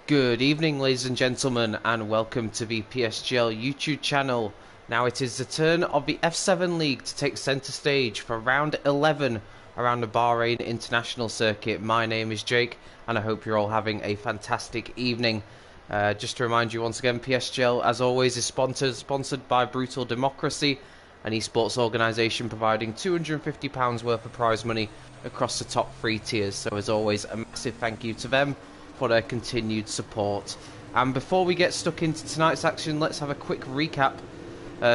Good evening, ladies and gentlemen, and welcome to the PSGL YouTube channel. Now it is the turn of the F7 League to take centre stage for round 11 around the Bahrain International Circuit. My name is Jake, and I hope you're all having a fantastic evening. Just to remind you once again, PSGL, as always, is sponsored by Brutal Democracy, an esports organisation providing £250 worth of prize money across the top 3 tiers. So as always, a massive thank you to them for their continued support. And before we get stuck into tonight's action, let's have a quick recap.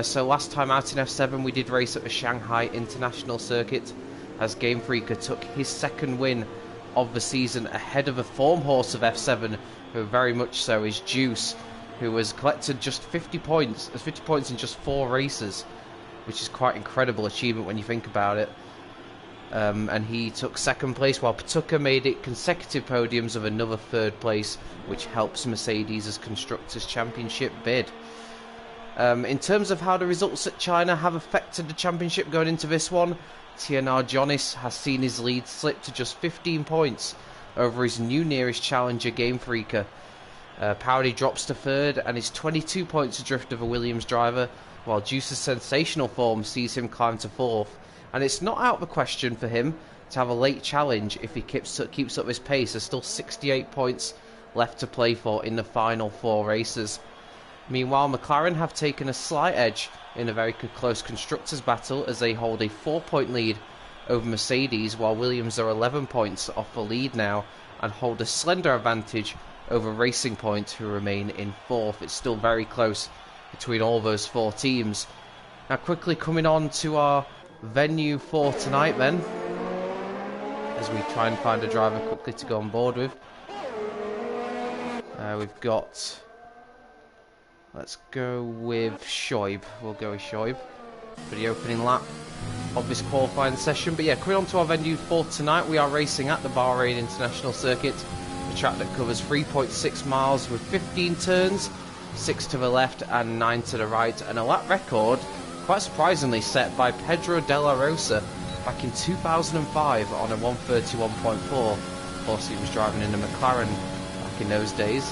So last time out in F7 we did race at the Shanghai International Circuit as Game Freaker took his second win of the season ahead of a form horse of F7 who very much so is Juice, who has collected just 50 points in just 4 races, which is quite incredible achievement when you think about it. And he took second place, while Patuka made it consecutive podiums of another third place, which helps Mercedes' Constructors' Championship bid. In terms of how the results at China have affected the championship going into this one, TNR Jonis has seen his lead slip to just 15 points over his new nearest challenger, Game Freaker. Powdy drops to third and is 22 points adrift of a Williams driver, while Juice's sensational form sees him climb to fourth. And it's not out of the question for him to have a late challenge if he keeps up this pace. There's still 68 points left to play for in the final 4 races. Meanwhile, McLaren have taken a slight edge in a very close constructors battle as they hold a 4-point lead over Mercedes, while Williams are 11 points off the lead now and hold a slender advantage over Racing Point, who remain in 4th. It's still very close between all those 4 teams. Now quickly coming on to our venue for tonight then, as we try and find a driver quickly to go on board with. We've got, let's go with Shoaib. We'll go with Shoaib for the opening lap of this qualifying session. But yeah, coming on to our venue for tonight, we are racing at the Bahrain International Circuit, a track that covers 3.6 miles with 15 turns, 6 to the left and 9 to the right, and a lap record quite surprisingly set by Pedro de la Rosa back in 2005 on a 131.4. Of course, he was driving in a McLaren back in those days.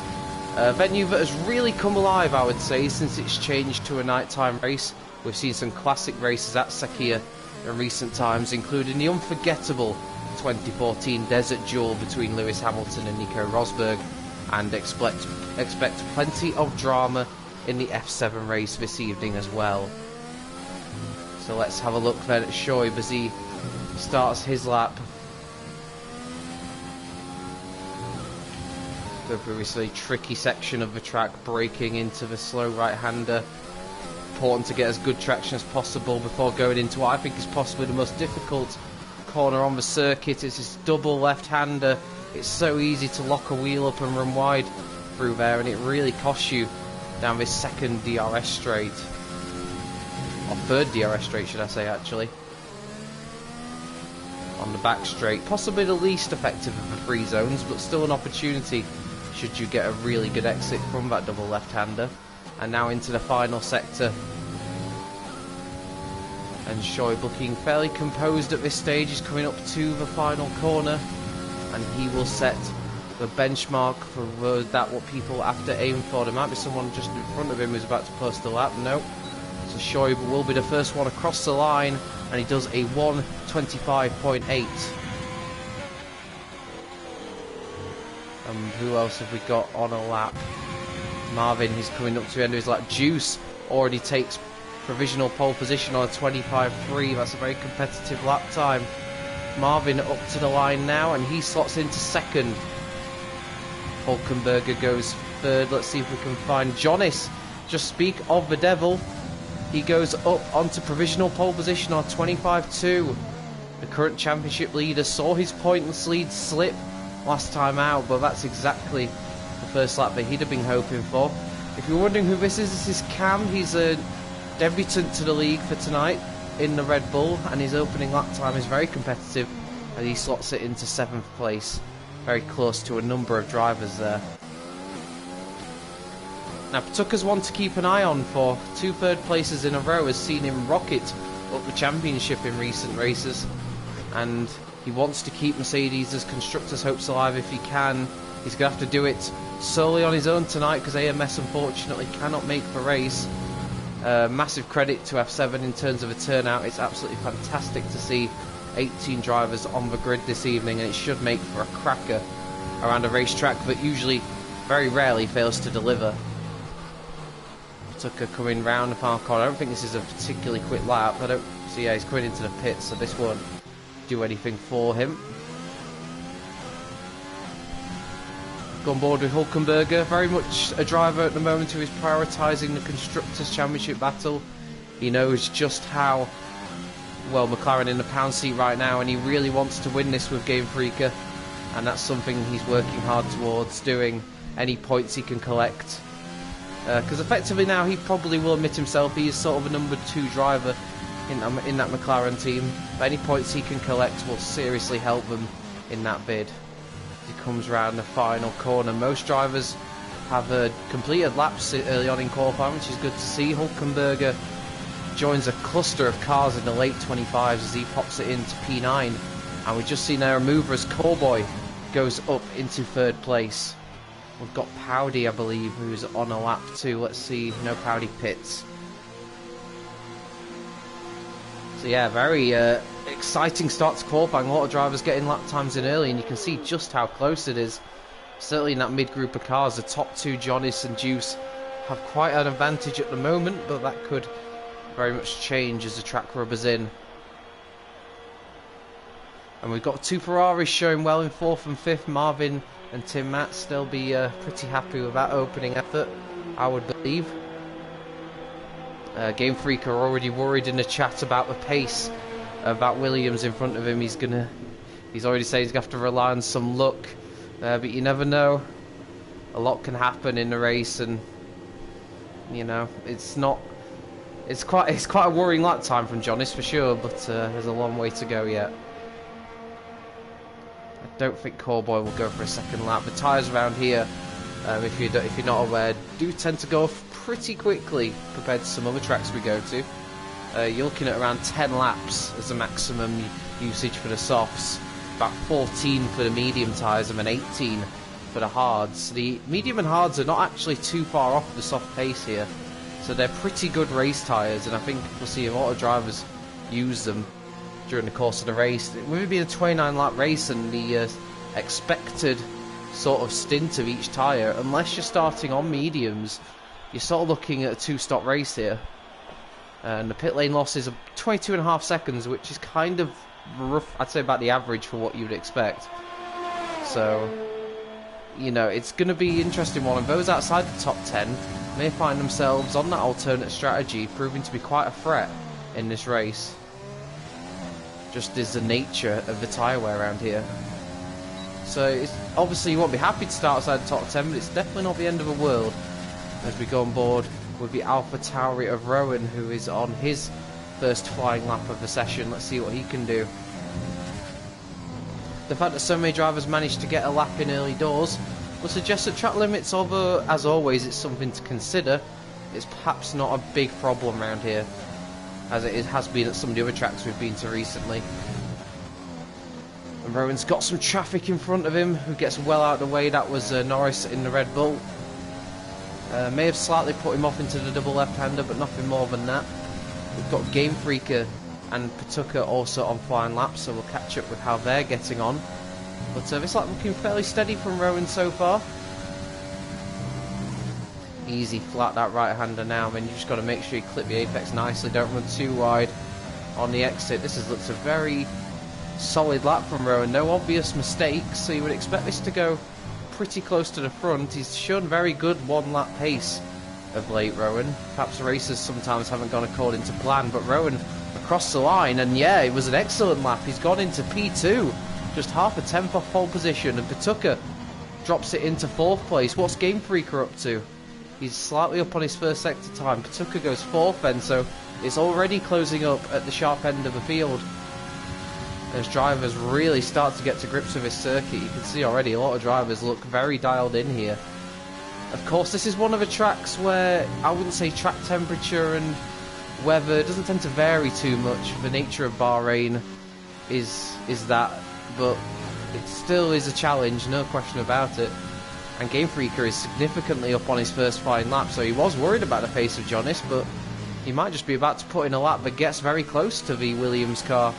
A venue that has really come alive, I would say, since it's changed to a nighttime race. We've seen some classic races at Sakhir in recent times, including the unforgettable 2014 Desert Duel between Lewis Hamilton and Nico Rosberg, and expect plenty of drama in the F7 race this evening as well. So let's have a look then at Shoaib as he starts his lap. Go through this really tricky section of the track, braking into the slow right-hander. Important to get as good traction as possible before going into what I think is possibly the most difficult corner on the circuit. It's this double left-hander. It's so easy to lock a wheel up and run wide through there, and it really costs you down this second DRS straight. Or third DRS straight, should I say, actually. On the back straight. Possibly the least effective of the 3 zones, but still an opportunity should you get a really good exit from that double left-hander. And now into the final sector. And Shoaib looking fairly composed at this stage. He's coming up to the final corner, and he will set the benchmark for that what people have to aim for. There might be someone just in front of him who's about to post a lap. No. So Shoaib will be the first one across the line, and he does a 1:25.8. Who else have we got on a lap? Marvin, he's coming up to the end of his lap. Juice already takes provisional pole position on a 25.3. That's a very competitive lap time. Marvin up to the line now, and he slots into second. Hulkenberger goes third. Let's see if we can find Jonis. Just speak of the devil. He goes up onto provisional pole position on 25.2. The current championship leader saw his pointless lead slip last time out, but that's exactly the first lap that he'd have been hoping for. If you're wondering who this is Cam. He's a debutant to the league for tonight in the Red Bull, and his opening lap time is very competitive, and he slots it into 7th place. Very close to a number of drivers there. Now, Patuka's one to keep an eye on for 2 third places in a row has seen him rocket up the championship in recent races, and he wants to keep Mercedes' constructors' hopes alive if he can. He's going to have to do it solely on his own tonight because AMS unfortunately cannot make the race. Massive credit to F7 in terms of a turnout. It's absolutely fantastic to see 18 drivers on the grid this evening, and it should make for a cracker around a racetrack that usually, very rarely, fails to deliver. Tucker coming round the far corner. I don't think this is a particularly quick lap. I don't see. Yeah, he's coming into the pits, so this won't do anything for him. On board with Hulkenberger, very much a driver at the moment who is prioritising the Constructors' Championship battle. He knows just how well McLaren in the pound seat right now, and he really wants to win this with Game Freaker, and that's something he's working hard towards doing. Any points he can collect, because effectively now he probably will admit himself he is sort of a number 2 driver in that McLaren team, but any points he can collect will seriously help them in that bid. He comes round the final corner. Most drivers have completed laps early on in qualifying, which is good to see. Hulkenberger joins a cluster of cars in the late 25s as he pops it into P9, and we've just seen there a mover as Cowboy goes up into 3rd place. We've got Powdy, I believe, who's on a lap too. Let's see. No Powdy pits. So yeah, very exciting start to qualifying. A lot of drivers getting lap times in early, and you can see just how close it is. Certainly in that mid-group of cars, the top 2, Jonas and Juice, have quite an advantage at the moment, but that could very much change as the track rubbers in. And we've got 2 Ferraris showing well in 4th and 5th. Marvin and Tim Matz, they'll be pretty happy with that opening effort, I would believe. Game Freak are already worried in the chat about the pace, about Williams in front of him. He's already saying he's going to have to rely on some luck, but you never know. A lot can happen in the race, and you know it's quite a worrying lap time from Jonas for sure, but there's a long way to go yet. I don't think Cowboy will go for a second lap. The tyres around here, if you're not aware, do tend to go off pretty quickly compared to some other tracks we go to. You're looking at around 10 laps as the maximum usage for the softs, about 14 for the medium tyres, and then 18 for the hards. The medium and hards are not actually too far off the soft pace here, so they're pretty good race tyres, and I think we'll see a lot of drivers use them during the course of the race. With it being a 29 lap race and the expected sort of stint of each tyre, unless you're starting on mediums, you're sort of looking at a 2-stop race here. And the pit lane loss is 22.5 seconds, which is kind of rough. I'd say about the average for what you would expect. So, you know, it's going to be an interesting one. And those outside the top 10 may find themselves on that alternate strategy, proving to be quite a threat in this race. Just is the nature of the tyre wear around here. So, obviously you won't be happy to start outside the top 10, but it's definitely not the end of the world as we go on board with the Alpha Tauri of Rowan, who is on his first flying lap of the session. Let's see what he can do. The fact that so many drivers managed to get a lap in early doors will suggest that track limits, although as always it's something to consider, it's perhaps not a big problem around here, as has been at some of the other tracks we've been to recently. And Rowan's got some traffic in front of him, who gets well out of the way. That was Norris in the Red Bull. May have slightly put him off into the double left-hander, but nothing more than that. We've got Game Freaker and Patuka also on flying laps, so we'll catch up with how they're getting on. But this lap looking fairly steady from Rowan so far. Easy flat that right-hander now, then you just got to make sure you clip the apex nicely, don't run too wide on the exit. This looks a very solid lap from Rowan, no obvious mistakes, so you would expect this to go pretty close to the front. He's shown very good one-lap pace of late, Rowan. Perhaps races sometimes haven't gone according to plan, but Rowan across the line, and yeah, it was an excellent lap. He's gone into P2, just half a tenth off pole position, and Patuka drops it into 4th place. What's Game Freaker up to? He's slightly up on his first sector time. Patuka goes 4th then, so it's already closing up at the sharp end of the field. As drivers really start to get to grips with this circuit, you can see already a lot of drivers look very dialed in here. Of course, this is one of the tracks where I wouldn't say track temperature and weather doesn't tend to vary too much. The nature of Bahrain is that, but it still is a challenge, no question about it. And Game Freaker is significantly up on his first flying lap, so he was worried about the pace of Jonas, but he might just be about to put in a lap that gets very close to the Williams car.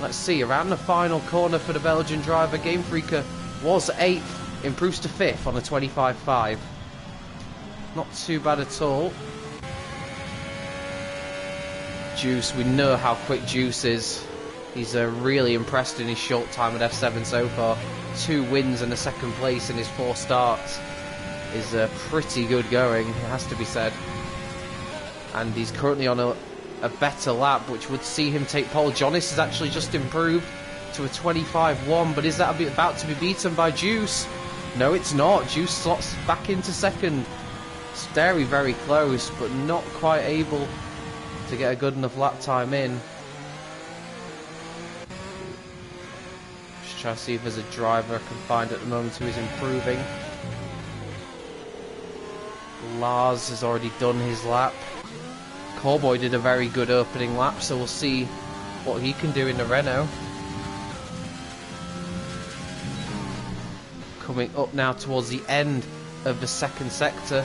Let's see, around the final corner for the Belgian driver, Game Freaker was 8th, improves to 5th on a 25.5. Not too bad at all. Juice, we know how quick Juice is. He's really impressed in his short time at F7 so far. 2 wins and a 2nd place in his 4 starts is pretty good going, it has to be said. And he's currently on a better lap, which would see him take pole. Jonas has actually just improved to a 25.1, but is that about to be beaten by Juice? No, it's not. Juice slots back into 2nd. It's very, very close, but not quite able to get a good enough lap time in. Just try to see if there's a driver I can find at the moment who is improving. Lars has already done his lap. Cowboy did a very good opening lap, so we'll see what he can do in the Renault. Coming up now towards the end of the 2nd sector.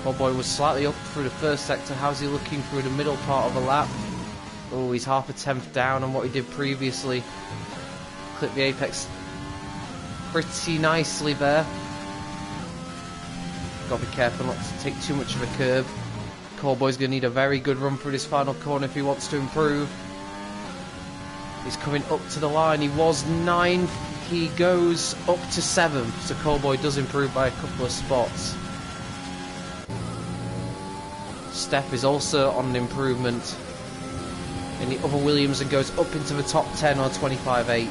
Cowboy was slightly up through the 1st sector. How's he looking through the middle part of the lap? Oh, he's half a tenth down on what he did previously. Clip the apex pretty nicely there. Got to be careful not to take too much of a curb. Cowboy's going to need a very good run through this final corner if he wants to improve. He's coming up to the line. He was 9th. He goes up to 7th. So Cowboy does improve by a couple of spots. Steph is also on an improvement in the other Williams and goes up into the top 10 on 25.8.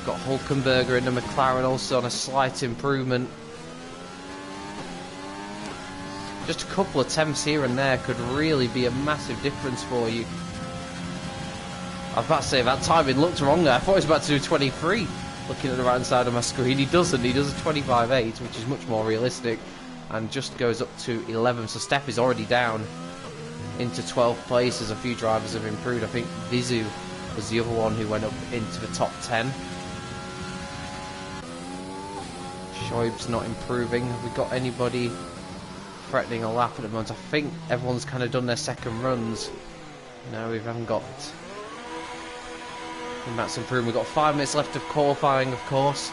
Got Hulkenberger in the McLaren also on a slight improvement. Just a couple of tenths here and there could really be a massive difference for you. I was about to say, that timing looked wrong there. I thought he was about to do 23. Looking at the right hand side of my screen, he doesn't. He does a 25.8, which is much more realistic, and just goes up to 11. So Steph is already down into 12th place as a few drivers have improved. I think Vizu was the other one who went up into the top 10. Shoaib's not improving. Have we got anybody threatening a lap at the moment? I think everyone's kind of done their 2nd runs. No, we haven't got... And that's improved. We've got 5 minutes left of qualifying, of course.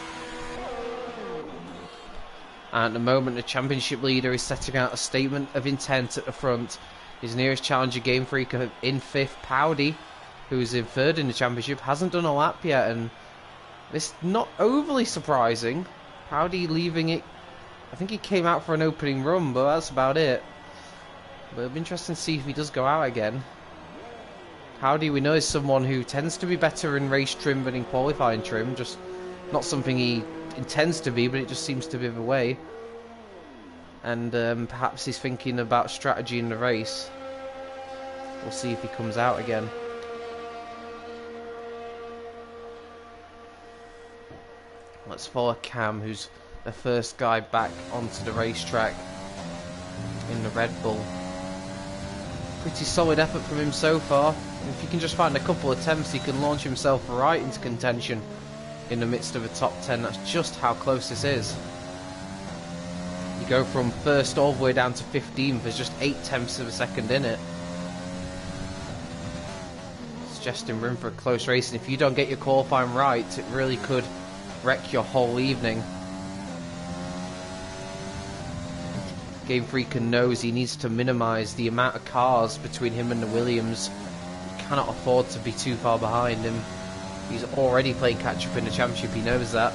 And at the moment, the championship leader is setting out a statement of intent at the front. His nearest challenger, Game Freaker, in 5th. Powdy, who's in 3rd in the championship, hasn't done a lap yet, and it's not overly surprising. Powdy leaving it. I think he came out for an opening run, but that's about it. But it'll be interesting to see if he does go out again. Powdy, we know, is someone who tends to be better in race trim than in qualifying trim. Just not something he intends to be, but it just seems to be the way. And perhaps he's thinking about strategy in the race. We'll see if he comes out again. Let's follow Cam, who's the first guy back onto the racetrack in the Red Bull. Pretty solid effort from him so far. If he can just find a couple of attempts, he can launch himself right into contention in the midst of a top 10. That's just how close this is. You go from 1st all the way down to 15th. There's just 8 tenths of a second in it. Suggesting room for a close race, and if you don't get your qualifying right, it really could wreck your whole evening. Game Freaker knows he needs to minimise the amount of cars between him and the Williams. He cannot afford to be too far behind him. He's already playing catch-up in the championship, he knows that.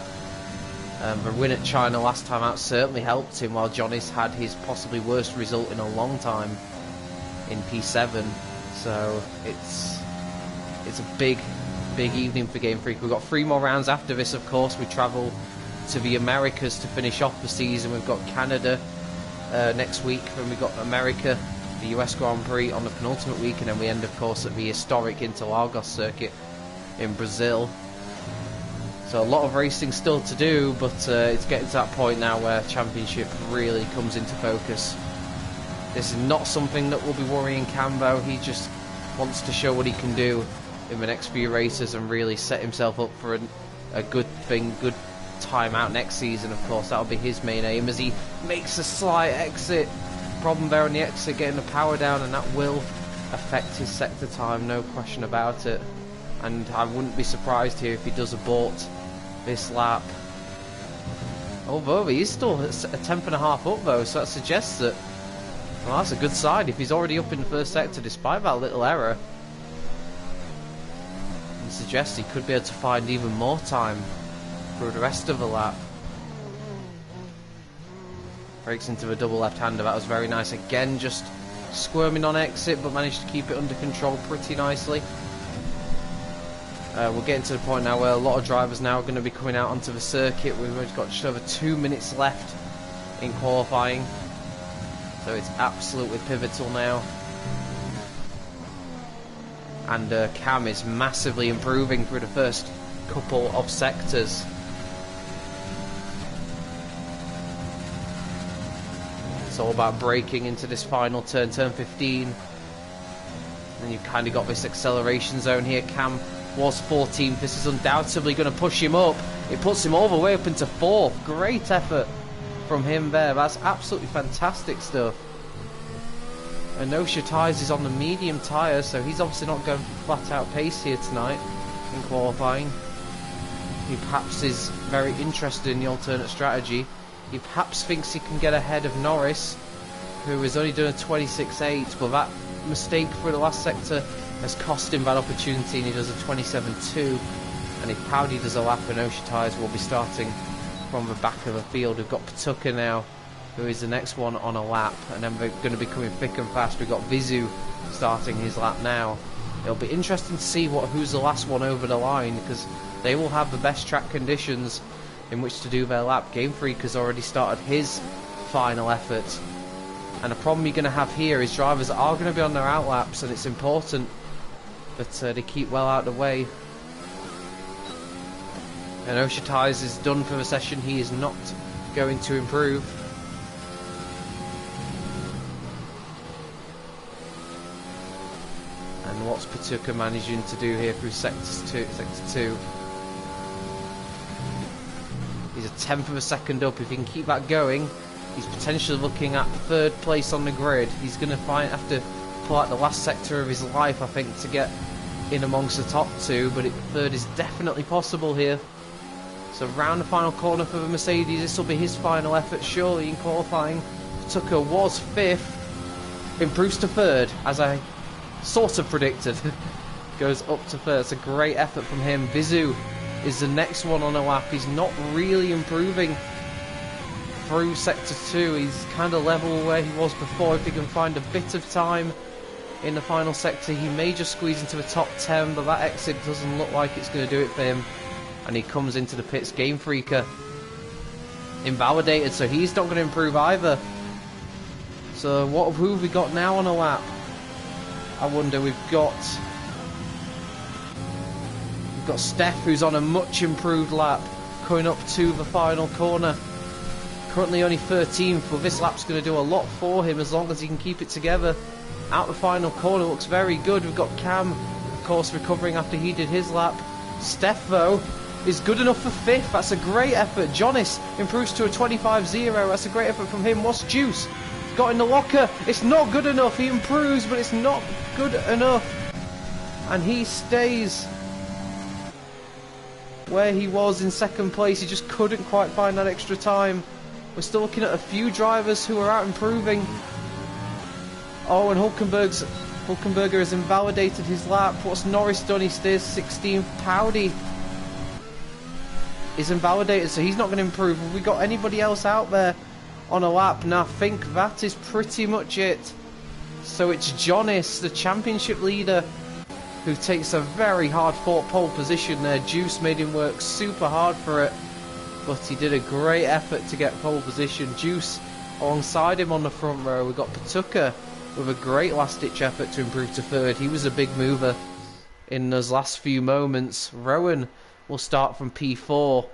The win at China last time out certainly helped him, while Jonas had his possibly worst result in a long time in P7. So it's a big evening for Game Freak. We've got 3 more rounds after this, of course. We travel to the Americas to finish off the season. We've got Canada next week, then we've got America, the US Grand Prix on the penultimate week, and then we end, of course, at the historic Interlagos circuit in Brazil. So a lot of racing still to do, but it's getting to that point now where championship really comes into focus. This is not something that will be worrying Cambo. He just wants to show what he can do in the next few races and really set himself up for a good thing, good time out next season. Of course, that'll be his main aim as he makes a slight exit. Problem there on the exit, getting the power down, and that will affect his sector time, no question about it. And I wouldn't be surprised here if he does abort this lap. Although he is still a tenth and a half up though, so that suggests that, well, that's a good sign if he's already up in the first sector despite that little error. It suggests he could be able to find even more time through the rest of the lap. Breaks into the double left-hander, that was very nice. Again, just squirming on exit, but managed to keep it under control pretty nicely. We're getting to the point now where a lot of drivers now are going to be coming out onto the circuit. We've got just over 2 minutes left in qualifying, so it's absolutely pivotal now. And Cam is massively improving through the first couple of sectors. It's all about braking into this final turn, turn 15. And you've kind of got this acceleration zone here. Cam was 14th. This is undoubtedly going to push him up. It puts him all the way up into 4th. Great effort from him there. That's absolutely fantastic stuff. Inosha Tyres is on the medium tyre, so he's obviously not going for flat out pace here tonight in qualifying. He perhaps is very interested in the alternate strategy. He perhaps thinks he can get ahead of Norris, who has only done a 26.8, but that mistake for the last sector has cost him that opportunity, and he does a 27.2. And if Powdy does a lap, Inosha Tyres will be starting from the back of the field. We've got Patuka now, who is the next one on a lap, and then we're going to be coming thick and fast. We've got Vizu starting his lap now. It'll be interesting to see who's the last one over the line, because they will have the best track conditions in which to do their lap. Game Freak has already started his final effort, and the problem you're going to have here is drivers are going to be on their out laps, and it's important that they keep well out of the way. And Inosha Tyres is done for the session. He is not going to improve. And what's Patuka managing to do here through sector 2? He's a tenth of a second up. If he can keep that going, he's potentially looking at 3rd place on the grid. He's going to have to pull out the last sector of his life, I think, to get in amongst the top 2, but 3rd is definitely possible here. So round the final corner for the Mercedes, this will be his final effort surely in qualifying. Patuka was 5th, improves to 3rd, as I sort of predicted. Goes up to 3rd. It's a great effort from him. Vizu is the next one on a lap. He's not really improving through sector 2. He's kind of level where he was before. If he can find a bit of time in the final sector, he may just squeeze into the top 10, but that exit doesn't look like it's going to do it for him. And he comes into the pits. Game Freaker invalidated, so he's not going to improve either. So who have we got now on a lap? I wonder. We've got Steph, who's on a much improved lap, coming up to the final corner. Currently only 13th, but this lap's going to do a lot for him as long as he can keep it together. Out the final corner, looks very good. We've got Cam, of course, recovering after he did his lap. Steph, though, is good enough for 5th. That's a great effort. Jonas improves to a 25.0. That's a great effort from him. What's Juice got in the locker? It's not good enough. He improves, but it's not good enough. And he stays where he was in 2nd place. He just couldn't quite find that extra time. We're still looking at a few drivers who are out improving. Oh, and Hulkenberger has invalidated his lap. What's Norris done? He stays 16th. Powdy is invalidated, so he's not going to improve. Have we got anybody else out there on a lap? Now, I think that is pretty much it. So it's Jonas, the championship leader, who takes a very hard-fought pole position there. Juice made him work super hard for it, but he did a great effort to get pole position. Juice alongside him on the front row. We've got Patuka with a great last-ditch effort to improve to 3rd. He was a big mover in those last few moments. Rowan will start from P4.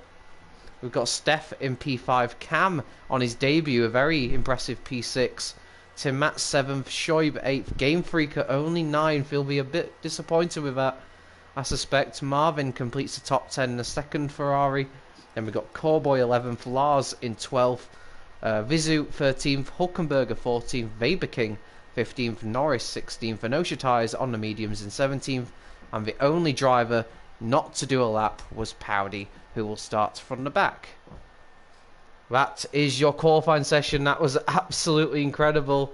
We've got Steph in P5. Cam on his debut, a very impressive P6. Tim Matt 7th, Shoaib 8th. Game Freaker only 9th. He'll be a bit disappointed with that, I suspect. Marvin completes the top 10 in the second Ferrari. Then we've got Cowboy 11th, Lars in 12th, Vizu 13th, Hulkenberger 14th, Weber King 15th, Norris 16th, and Osha Tyres on the mediums in 17th. And the only driver not to do a lap was Powdy, who will start from the back. That is your qualifying session. That was absolutely incredible.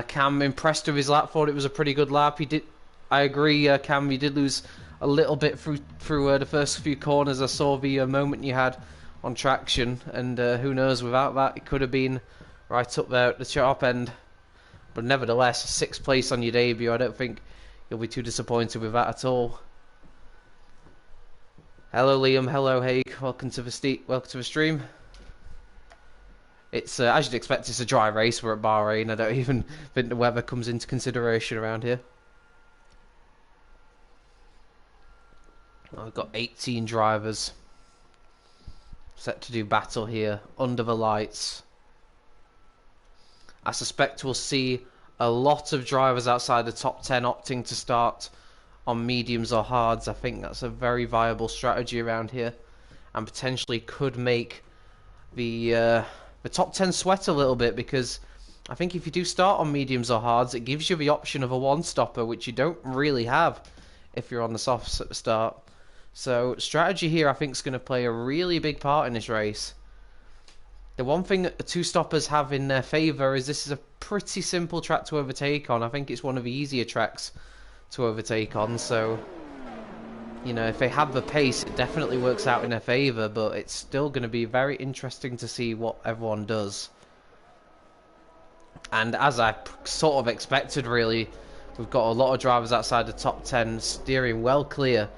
Cam impressed with his lap, thought it was a pretty good lap. I agree, Cam, you did lose a little bit through the first few corners. I saw the moment you had on traction, and who knows, without that it could have been right up there at the sharp end. But nevertheless, 6th place on your debut, I don't think you'll be too disappointed with that at all. Hello Liam, hello Haig, welcome to the stream. It's as you'd expect, it's a dry race. We're at Bahrain. I don't even think the weather comes into consideration around here. We've got 18 drivers set to do battle here under the lights. I suspect we'll see a lot of drivers outside the top 10 opting to start on mediums or hards. I think that's a very viable strategy around here, and potentially could make the top 10 sweat a little bit, because I think if you do start on mediums or hards, it gives you the option of a one-stopper, which you don't really have if you're on the softs at the start. So strategy here, I think, is going to play a really big part in this race. The one thing that the two-stoppers have in their favour is this is a pretty simple track to overtake on. I think it's one of the easier tracks to overtake on, so you know, if they have the pace, it definitely works out in their favour, but it's still going to be very interesting to see what everyone does. And as I sort of expected, really, we've got a lot of drivers outside the top 10 steering well clear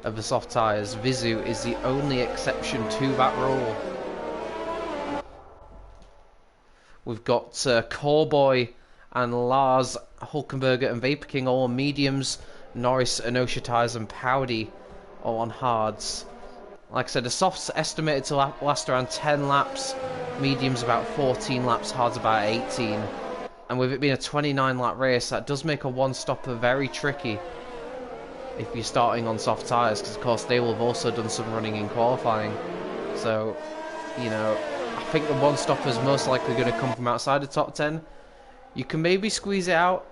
of the soft tyres. Vizu is the only exception to that rule. We've got Cowboy and Lars, Hulkenberger and Vapor King all on mediums. Norris, Osha Tyres and Powdy all on hards. Like I said, the softs estimated to last around 10 laps, mediums about 14 laps, hards about 18. And with it being a 29 lap race, that does make a one-stopper very tricky if you're starting on soft tyres, because of course they will have also done some running in qualifying. So, you know, I think the one-stopper is most likely going to come from outside the top 10. You can maybe squeeze it out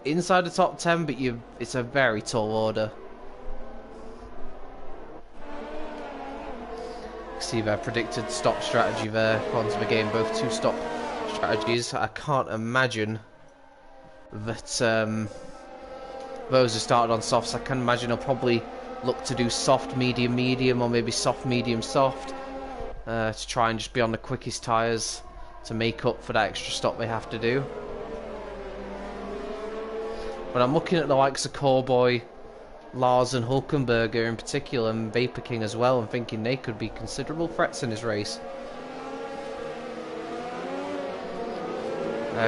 inside the top 10, but it's a very tall order. See their predicted stop strategy there, according to the game, both two-stop strategies. I can't imagine that those who started on softs, I can imagine they'll probably look to do soft, medium, medium, or maybe soft, medium, soft, to try and just be on the quickest tyres to make up for that extra stop they have to do. But I'm looking at the likes of Cowboy, Lars and Hulkenberger in particular, and Vapor King as well, and thinking they could be considerable threats in this race.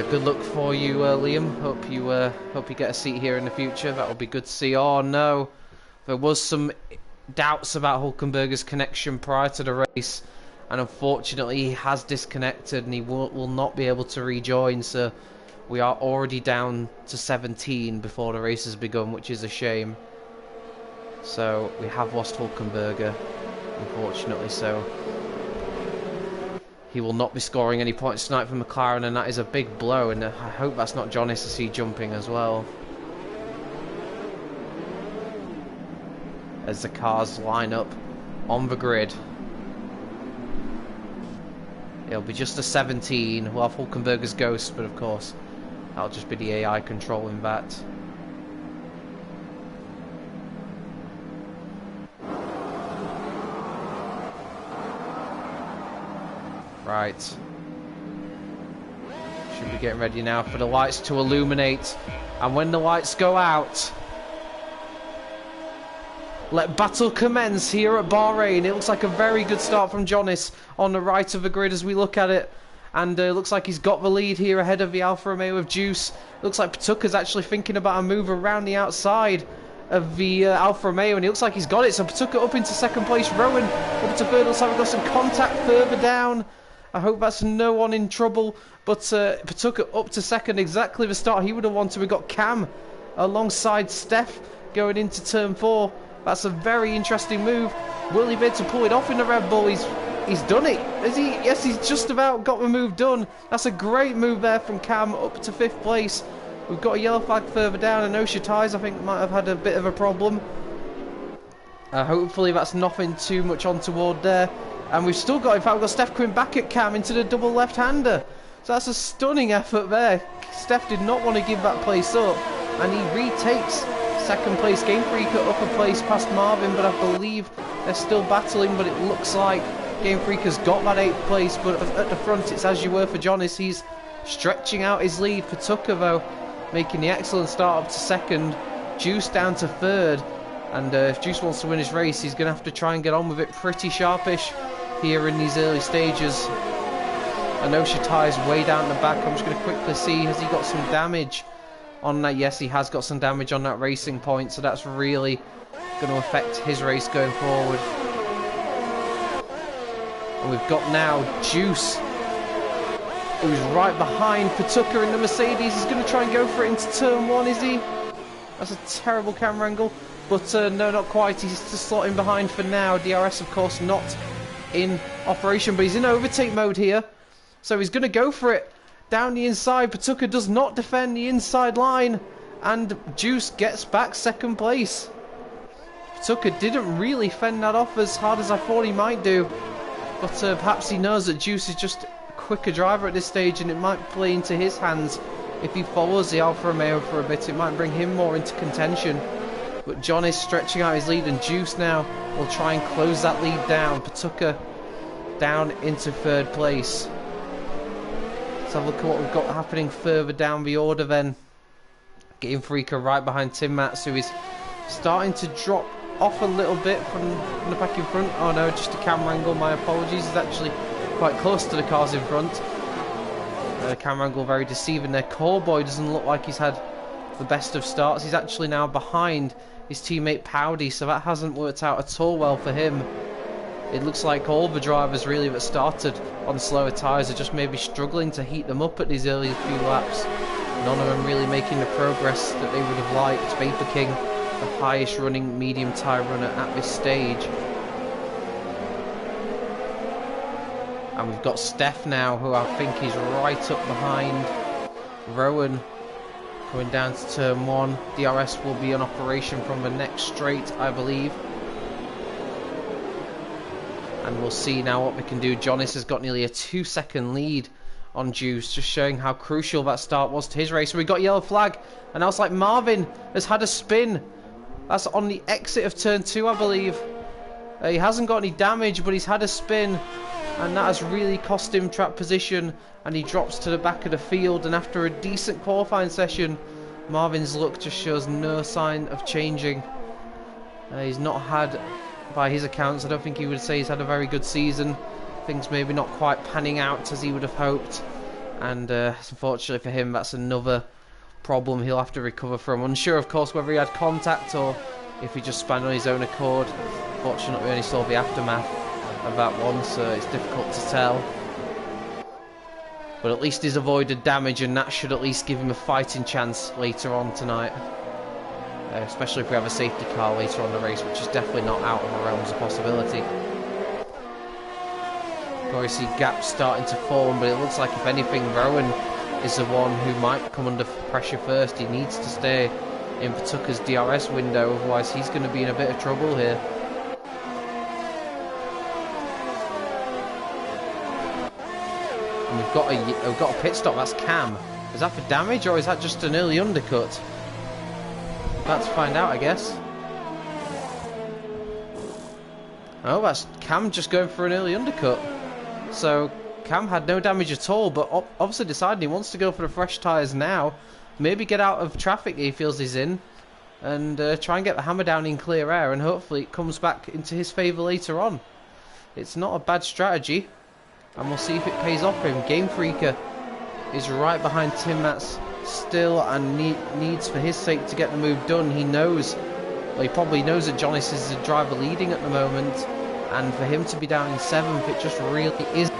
Good luck for you, Liam. Hope you get a seat here in the future. That will be good to see. Oh no, there was some doubts about Hulkenberger's connection prior to the race, and unfortunately he has disconnected and he will not be able to rejoin. So we are already down to 17 before the race has begun, which is a shame. So we have lost Hulkenberger, unfortunately. So he will not be scoring any points tonight for McLaren, and that is a big blow. And I hope that's not John Issasi jumping as well, as the cars line up on the grid. It'll be just a 17. We'll have Hulkenberger's ghost, but of course that'll just be the AI controlling that. Right. Should be getting ready now for the lights to illuminate. And when the lights go out, let battle commence here at Bahrain. It looks like a very good start from Jonas on the right of the grid as we look at it. And it looks like he's got the lead here ahead of the Alfa Romeo of Juice. Looks like Patuka's actually thinking about a move around the outside of the Alfa Romeo, and it looks like he's got it. So Patuka up into second place. Rowan up to third. Looks like we've got some contact further down. I hope that's no one in trouble. But Patuka up to second, exactly the start he would have wanted. We got Cam alongside Steph going into turn 4. That's a very interesting move. Will he be able to pull it off in the Red Bull? He's done it. Is he? Yes, he's just about got the move done. That's a great move there from Cam up to 5th place. We've got a yellow flag further down, and Osha Ties I think might have had a bit of a problem. Hopefully that's nothing too much untoward there. And we've still got, in fact, we've got Steph coming back at Cam into the double left-hander. So that's a stunning effort there. Steph did not want to give that place up, and he retakes 2nd place. Game Freak at upper place past Marvin, but I believe they're still battling, but it looks like Game Freak has got that 8th place, but at the front it's as you were for Jonas. He's stretching out his lead. For Tucker, though, making the excellent start up to 2nd. Juice down to 3rd. And if Juice wants to win his race, he's going to have to try and get on with it pretty sharpish here in these early stages. I know Shatai's way down the back. I'm just going to quickly see, has he got some damage on that? Yes, he has got some damage on that racing point, so that's really going to affect his race going forward. And we've got now Juice, who's right behind Patuka in the Mercedes. He's going to try and go for it into turn 1, is he? That's a terrible camera angle. But no, not quite. He's just slotting behind for now. DRS, of course, not in operation, but he's in overtake mode here. So he's going to go for it down the inside. Patuka does not defend the inside line, and Juice gets back 2nd place. Patuka didn't really fend that off as hard as I thought he might do, but perhaps he knows that Juice is just a quicker driver at this stage, and it might play into his hands if he follows the Alfa Romeo for a bit. It might bring him more into contention. But John is stretching out his lead, and Juice now will try and close that lead down. Patuka down into 3rd place. Let's have a look at what we've got happening further down the order then. Game Freaker right behind Tim Mats, who is starting to drop off a little bit from the back in front. Oh no, just a camera angle, my apologies. He's actually quite close to the cars in front. Camera angle very deceiving there. Callboy doesn't look like he's had the best of starts. He's actually now behind his teammate Powdy, so that hasn't worked out at all well for him. It looks like all the drivers really that started on slower tyres are just maybe struggling to heat them up at these early few laps. None of them really making the progress that they would have liked. Vapor King, the highest running medium tyre runner at this stage. And we've got Steph now, who I think is right up behind Rowan. Going down to turn 1. DRS will be in operation from the next straight, I believe. And we'll see now what we can do. Jonas has got nearly a 2-second lead on Juice, just showing how crucial that start was to his race. We got yellow flag, and now it's like Marvin has had a spin. That's on the exit of turn 2, I believe. He hasn't got any damage, but he's had a spin, and that has really cost him track position, and he drops to the back of the field. And after a decent qualifying session, Marvin's luck just shows no sign of changing. He's not had, by his accounts, I don't think he would say he's had a very good season. Things maybe not quite panning out as he would have hoped, and unfortunately for him, that's another problem he'll have to recover from. Unsure, of course, whether he had contact or if he just spun on his own accord. Fortunately, we only saw the aftermath of that one, so it's difficult to tell. But at least he's avoided damage, and that should at least give him a fighting chance later on tonight. Especially if we have a safety car later on the race, which is definitely not out of the realms of possibility. We see gaps starting to form, but it looks like, if anything, Rowan is the one who might come under pressure first. He needs to stay in Patuka's DRS window, otherwise he's going to be in a bit of trouble here. And we've got a pit stop. That's Cam. Is that for damage, or is that just an early undercut? Let's find out, I guess. Oh, that's Cam just going for an early undercut. So Cam had no damage at all, but obviously decided he wants to go for the fresh tyres now. Maybe get out of traffic he feels he's in, and try and get the hammer down in clear air, and hopefully it comes back into his favour later on. It's not a bad strategy, and we'll see if it pays off for him. Game Freaker is right behind Tim Mats still, and needs for his sake to get the move done. He knows, well, he probably knows that Jonas is the driver leading at the moment, and for him to be down in 7th, it just really isn't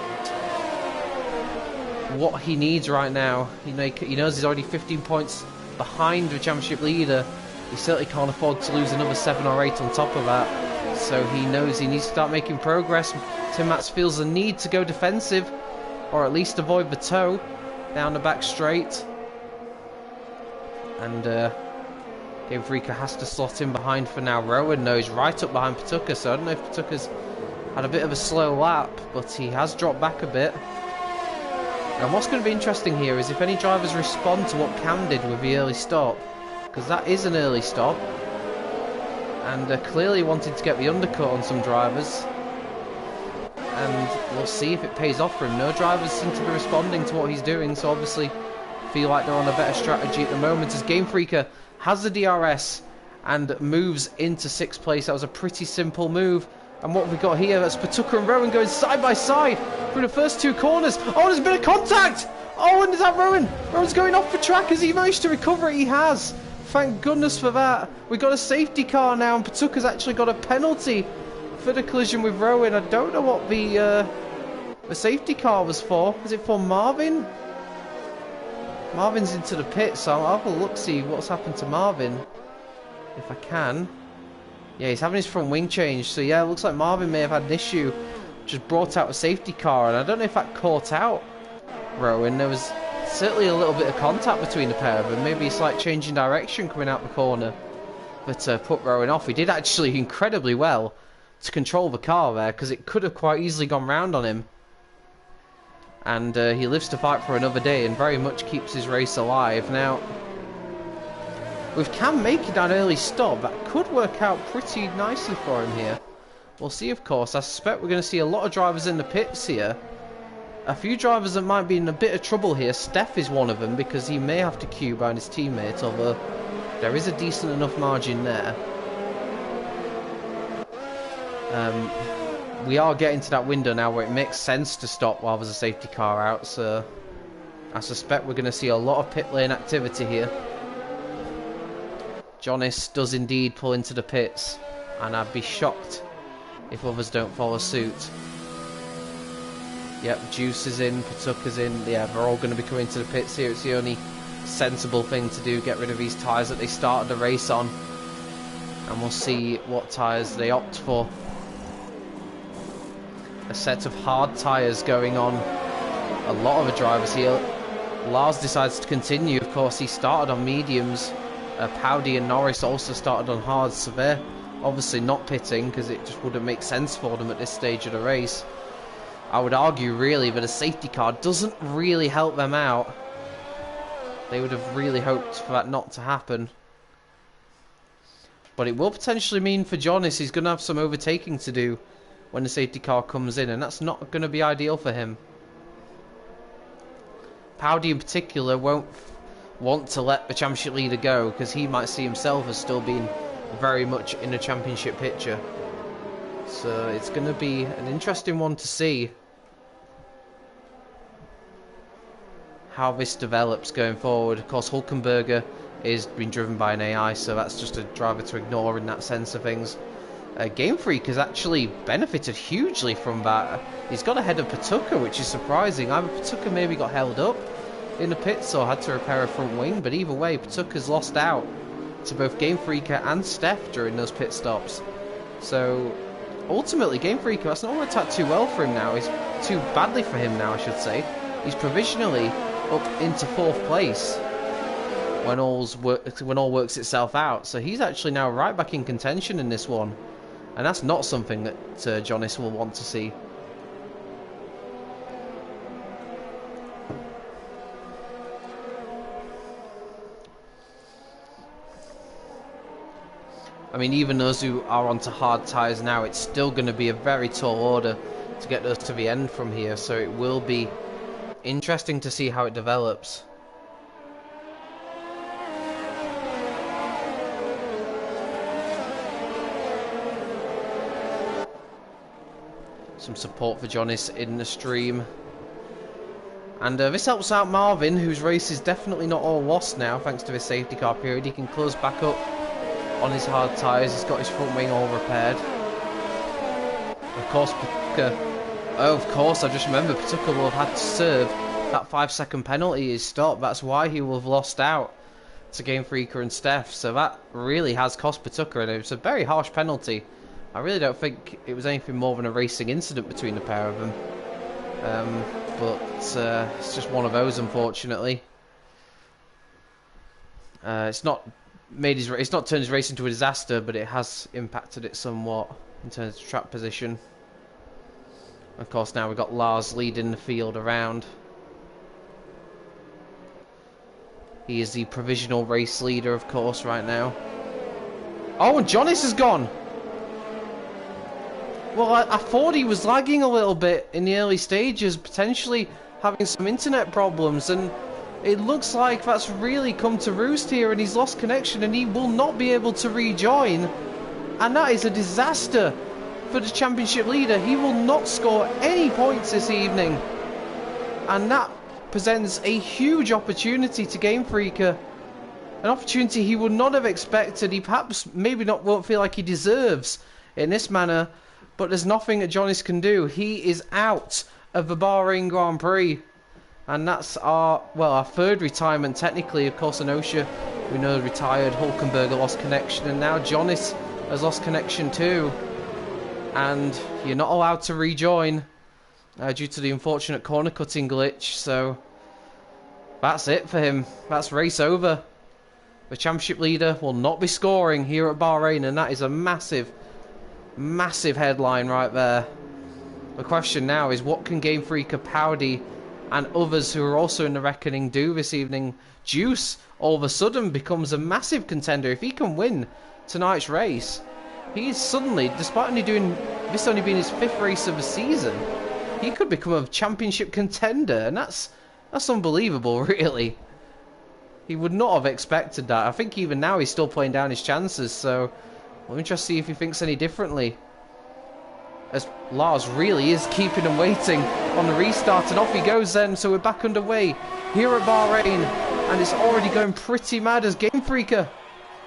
what he needs right now. He knows he's already 15 points behind the championship leader, he certainly can't afford to lose another 7 or 8 on top of that. So he knows he needs to start making progress. Tim Mats feels the need to go defensive, or at least avoid the toe down the back straight. And Game Freaker has to slot in behind for now. Rowan knows right up behind Patuka, so I don't know if Patuka's had a bit of a slow lap, but he has dropped back a bit. And what's going to be interesting here is if any drivers respond to what Cam did with the early stop, because that is an early stop, and clearly wanted to get the undercut on some drivers, and we'll see if it pays off for him. No drivers seem to be responding to what he's doing, so obviously feel like they're on a better strategy at the moment as Game Freaker has the DRS and moves into 6th place. That was a pretty simple move. And what have we got here? That's Patuka and Rowan going side by side through the first 2 corners. Oh, there's a bit of contact! Oh, and is that Rowan? Rowan's going off the track. Has he managed to recover it? He has. Thank goodness for that. We got a safety car now, and Patuka's actually got a penalty for the collision with Rowan. I don't know what the safety car was for. Was it for Marvin? Marvin's into the pit, so I'll have a look, see what's happened to Marvin, if I can. Yeah, he's having his front wing changed, so yeah, it looks like Marvin may have had an issue. Just brought out a safety car, and I don't know if that caught out Rowan. There was certainly a little bit of contact between the pair of them, maybe a slight change in direction coming out the corner, but put Rowan off. He did actually incredibly well to control the car there, because it could have quite easily gone round on him. And he lives to fight for another day and very much keeps his race alive. Now, with Cam making that early stop, that could work out pretty nicely for him here. We'll see, of course. I suspect we're going to see a lot of drivers in the pits here. A few drivers that might be in a bit of trouble here. Steph is one of them because he may have to queue behind his teammate, although there is a decent enough margin there. We are getting to that window now where it makes sense to stop while there's a safety car out, so I suspect we're going to see a lot of pit lane activity here. Jonas does indeed pull into the pits, and I'd be shocked if others don't follow suit. Yep, Juice is in, Patuka's in, yeah, they're all going to be coming to the pits here. It's the only sensible thing to do, get rid of these tyres that they started the race on, and we'll see what tyres they opt for. A set of hard tyres going on a lot of the drivers here. Lars decides to continue. Of course, he started on mediums. Powdy and Norris also started on hards, so they're obviously not pitting because it just wouldn't make sense for them at this stage of the race. I would argue really that a safety car doesn't really help them out. They would have really hoped for that not to happen. But it will potentially mean for Jonas he's going to have some overtaking to do when the safety car comes in, and that's not going to be ideal for him. Powdy in particular won't want to let the championship leader go because he might see himself as still being very much in a championship picture. So it's going to be an interesting one to see how this develops going forward. Of course, Hulkenberger is being driven by an AI, so that's just a driver to ignore in that sense of things. Game Freak has actually benefited hugely from that. He's got ahead of Patuka, which is surprising. Either Patuka maybe got held up in the pits or had to repair a front wing, but either way, Patuka's lost out to both Game Freaker and Steph during those pit stops. So ultimately, Game Freaker, that's not worked out too well for him now. It's too badly for him now, I should say. He's provisionally up into 4th place when all works itself out. So he's actually now right back in contention in this one. And that's not something that Jonas will want to see. I mean, even those who are onto hard tyres now, it's still going to be a very tall order to get those to the end from here. So it will be interesting to see how it develops. Some support for Jonas in the stream. And this helps out Marvin, whose race is definitely not all lost now, thanks to his safety car period. He can close back up on his hard tyres. He's got his front wing all repaired. Of course, Patuka... Oh, of course, I just remembered Patuka will have had to serve that 5-second penalty he stopped. That's why he will have lost out. to Game Freaker and Steph, so that really has cost Patuka, and it was a very harsh penalty. I really don't think it was anything more than a racing incident between the pair of them. But it's just one of those, unfortunately. It's not turned his race into a disaster, but it has impacted it somewhat in terms of track position. Of course, now we've got Lars leading the field around. He is the provisional race leader, of course, right now. Oh, and Jonas has gone! Well, I thought he was lagging a little bit in the early stages, potentially having some internet problems, and it looks like that's really come to roost here, and he's lost connection, and he will not be able to rejoin. And that is a disaster for the championship leader. He will not score any points this evening. And that presents a huge opportunity to Game Freaker. An opportunity he would not have expected. He perhaps won't feel like he deserves in this manner. But there's nothing that Jonas can do. He is out of the Bahrain Grand Prix. And that's our third retirement technically. Of course, Anosha, we know, retired. Hulkenberger lost connection. And now Jonas has lost connection too. And you're not allowed to rejoin due to the unfortunate corner cutting glitch. So that's it for him. That's race over. The championship leader will not be scoring here at Bahrain. And that is a massive headline right there. The question now is, what can Game Freaker, Powdy and others who are also in the reckoning do this evening? Juice all of a sudden becomes a massive contender. If he can win tonight's race, he is suddenly, despite only being his 5th race of the season, he could become a championship contender, and that's unbelievable, really. He would not have expected that. I think even now he's still playing down his chances, so I'm interested to see if he thinks any differently. As Lars really is keeping him waiting on the restart, and off he goes then. So we're back underway here at Bahrain, and it's already going pretty mad as Game Freaker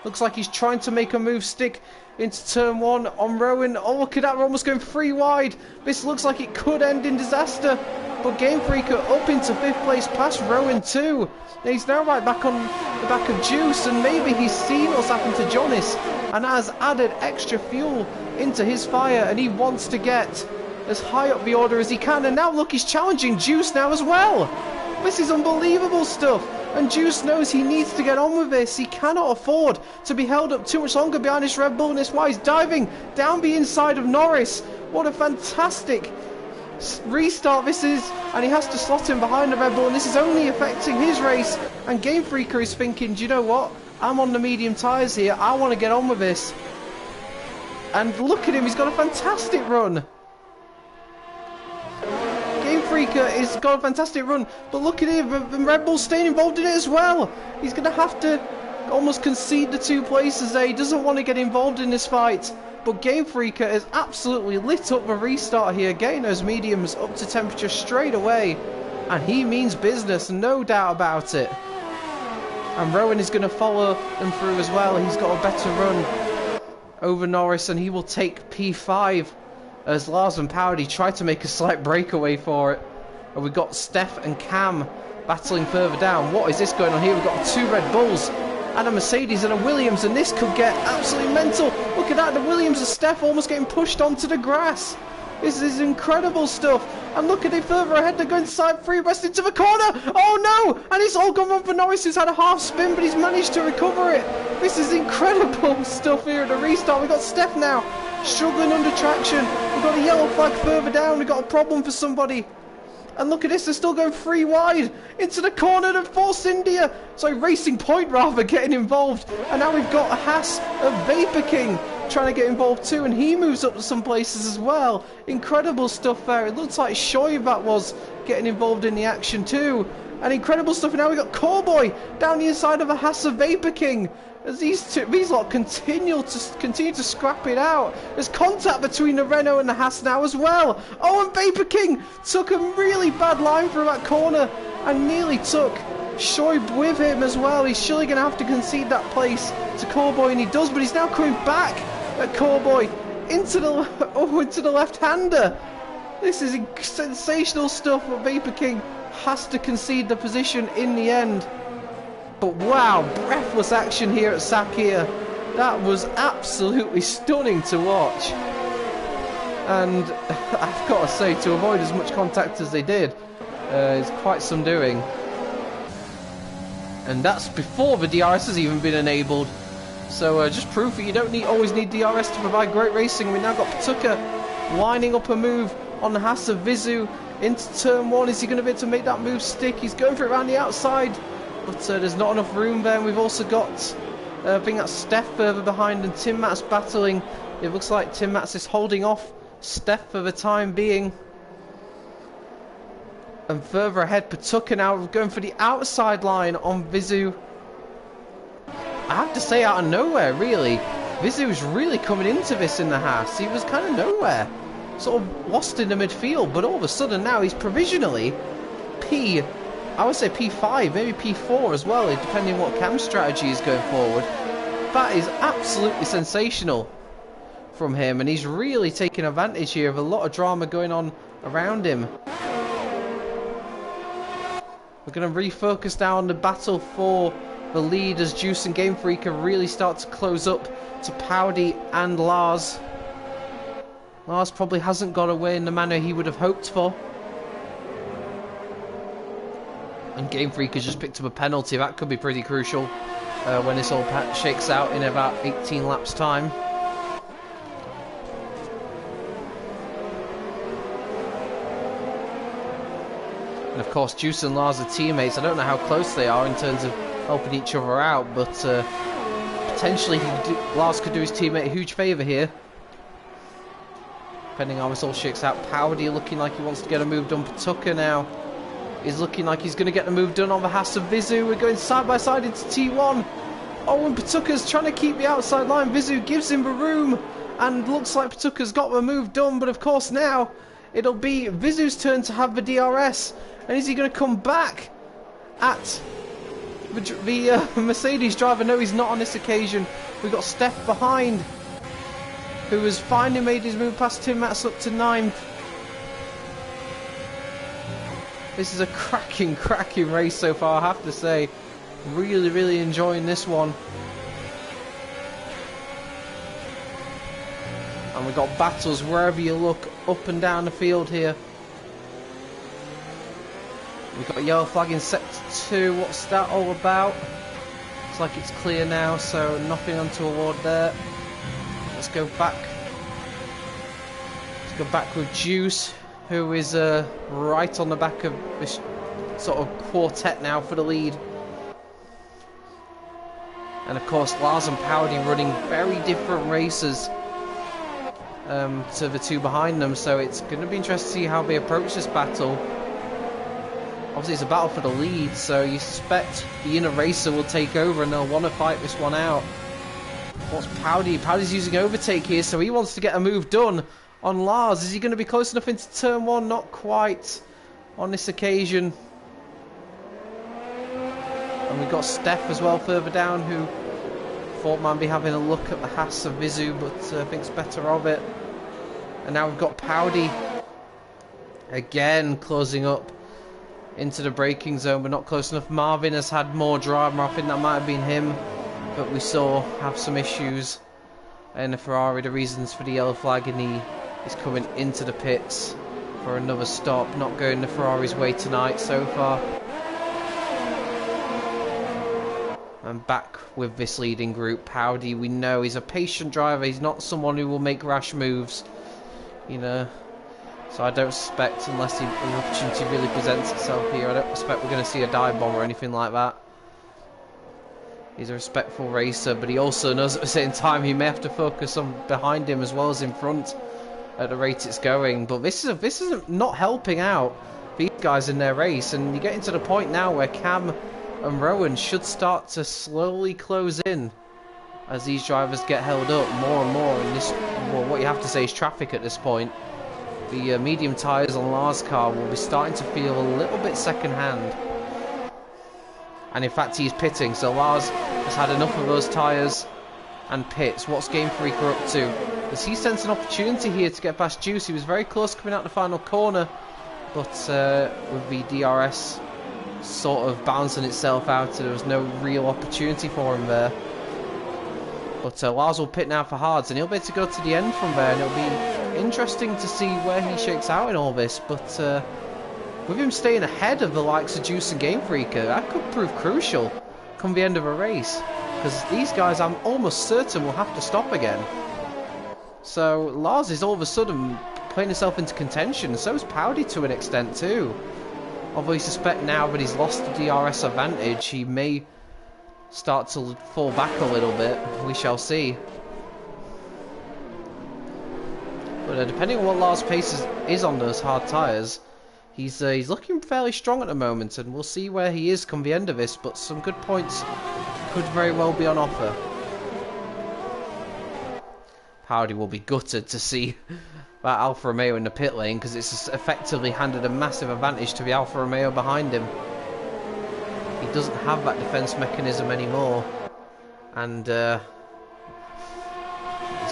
looks like he's trying to make a move stick into turn 1 on Rowan. Oh, look at that, we're almost going 3 wide. This looks like it could end in disaster, but Game Freaker up into 5th place past Rowan too. And he's now right back on the back of Juice, and maybe he's seen what's happened to Jonas and has added extra fuel into his fire, and he wants to get as high up the order as he can. And now look, he's challenging Juice now as well. This is unbelievable stuff, and Juice knows he needs to get on with this. He cannot afford to be held up too much longer behind this Red Bull, and that's why he's diving down the inside of Norris. What a fantastic restart this is, and he has to slot him behind the Red Bull, and this is only affecting his race. And Game Freaker is thinking, do you know what, I'm on the medium tyres here, I want to get on with this. And look at him, he's got a fantastic run. Game Freaker has got a fantastic run, but look at him, the Red Bull's staying involved in it as well. He's going to have to almost concede the 2 places there. He doesn't want to get involved in this fight. But Game Freaker has absolutely lit up the restart here, getting those mediums up to temperature straight away. And he means business, no doubt about it. And Rowan is going to follow them through as well. He's got a better run over Norris, and he will take P5 as Lars and Powdy try to make a slight breakaway for it. And we've got Steph and Cam battling further down. What is this going on here? We've got 2 Red Bulls and a Mercedes and a Williams, and this could get absolutely mental. Look at that, the Williams and Steph almost getting pushed onto the grass. This is incredible stuff. And look at it further ahead, they're going side 3 west into the corner. Oh no, and it's all gone wrong for Norris, who's had a half spin, but he's managed to recover it. This is incredible stuff here at the restart. We've got Steph now struggling under traction. We've got a yellow flag further down. We've got a problem for somebody. And look at this, they're still going 3 wide into the corner to Force India. Sorry, Racing Point rather, getting involved. And now we've got a Haas of Vapor King trying to get involved too, and he moves up to some places as well. Incredible stuff there. It looks like Shoaib that was getting involved in the action too. And incredible stuff. And now we've got Cowboy down the inside of a Haas of Vapor King. As these lot continue to scrap it out. There's contact between the Renault and the Haas now as well. Oh, and Vapor King took a really bad line through that corner and nearly took Shoaib with him as well. He's surely going to have to concede that place to Cowboy, and he does, but he's now coming back at Cowboy into the left-hander. This is sensational stuff, but Vapor King has to concede the position in the end. But wow, breathless action here at Sakhir. That was absolutely stunning to watch. And I've got to say, to avoid as much contact as they did, is quite some doing. And that's before the DRS has even been enabled. So just proof that you don't always need DRS to provide great racing. We now got Patuka lining up a move on the Haas of Vizu into turn 1. Is he going to be able to make that move stick? He's going for it around the outside, but there's not enough room there. And we've also got, I think that's Steph further behind, and Tim Matz battling. It looks like Tim Matz is holding off Steph for the time being. And further ahead, Patuka now going for the outside line on Vizu. I have to say, out of nowhere, really. Vizu's really coming into this in the Haas. He was kind of nowhere. Sort of lost in the midfield, but all of a sudden now he's provisionally I would say P5, maybe P4 as well, depending on what cam strategy is going forward. That is absolutely sensational from him, and he's really taking advantage here of a lot of drama going on around him. We're going to refocus now on the battle for the lead as Juice and Game Freak really start to close up to Powdy and Lars. Lars probably hasn't got away in the manner he would have hoped for. And Game Freak has just picked up a penalty. That could be pretty crucial when this all shakes out in about 18 laps time. And of course, Juice and Lars are teammates. I don't know how close they are in terms of helping each other out, but potentially Lars could do his teammate a huge favour here. Depending on how this all shakes out. Powdy looking like he wants to get a move done. Patuka now is looking like he's going to get the move done on the Haas of Vizu. We're going side by side into T1. Oh, and Patuka's trying to keep the outside line. Vizu gives him the room, and looks like Patuka's got the move done. But of course now it'll be Vizu's turn to have the DRS. And is he going to come back at the Mercedes driver? No, he's not on this occasion. We've got Steph behind, who has finally made his move past Tim Matz up to 9th. This is a cracking race so far, I have to say. Really enjoying this one. And we've got battles wherever you look, up and down the field here. We've got a yellow flag in sector 2. What's that all about? Looks like it's clear now, so nothing onto award there. Let's go back. Let's go back with Juice, who is right on the back of this sort of quartet now for the lead. And of course, Lars and Powdy running very different races to the two behind them, so it's going to be interesting to see how they approach this battle. Obviously, it's a battle for the lead, so you suspect the inner racer will take over and they'll want to fight this one out. What's Powdy? Powdy's using overtake here, so he wants to get a move done on Lars. Is he going to be close enough into turn 1? Not quite on this occasion. And we've got Steph as well further down, who thought might be having a look at the Haas of Vizu, but thinks better of it. And now we've got Powdy again closing up into the braking zone, but not close enough. Marvin has had more drama. I think that might have been him, but we saw have some issues in the Ferrari. The reasons for the yellow flag, and he is coming into the pits for another stop. Not going the Ferrari's way tonight so far. And back with this leading group. Powdy, we know he's a patient driver. He's not someone who will make rash moves, you know. So I don't suspect, unless an opportunity really presents itself here, I don't expect we're going to see a dive bomb or anything like that. He's a respectful racer, but he also knows at the same time he may have to focus on behind him as well as in front at the rate it's going. But this is not helping out these guys in their race, and you're getting to the point now where Cam and Rowan should start to slowly close in as these drivers get held up more and more in this, well, what you have to say is traffic at this point. The medium tyres on Lars' car will be starting to feel a little bit second-hand. And in fact, he's pitting, so Lars has had enough of those tyres and pits. What's Game Freak up to? Does he sense an opportunity here to get past Juice? He was very close coming out the final corner, but with the DRS sort of balancing itself out. There was no real opportunity for him there. But Lars will pit now for hards, and he'll be able to go to the end from there, and it'll be interesting to see where he shakes out in all this. But with him staying ahead of the likes of Juice and Game Freaker, that could prove crucial come the end of a race, because these guys I'm almost certain will have to stop again. So Lars is all of a sudden playing himself into contention, so is Powdy to an extent too. Although I suspect now that he's lost the DRS advantage, he may start to fall back a little bit. We shall see. But depending on what Lars' pace is on those hard tyres, he's looking fairly strong at the moment, and we'll see where he is come the end of this, but some good points could very well be on offer. Powdy will be gutted to see that Alfa Romeo in the pit lane, because it's effectively handed a massive advantage to the Alfa Romeo behind him. He doesn't have that defence mechanism anymore, and he's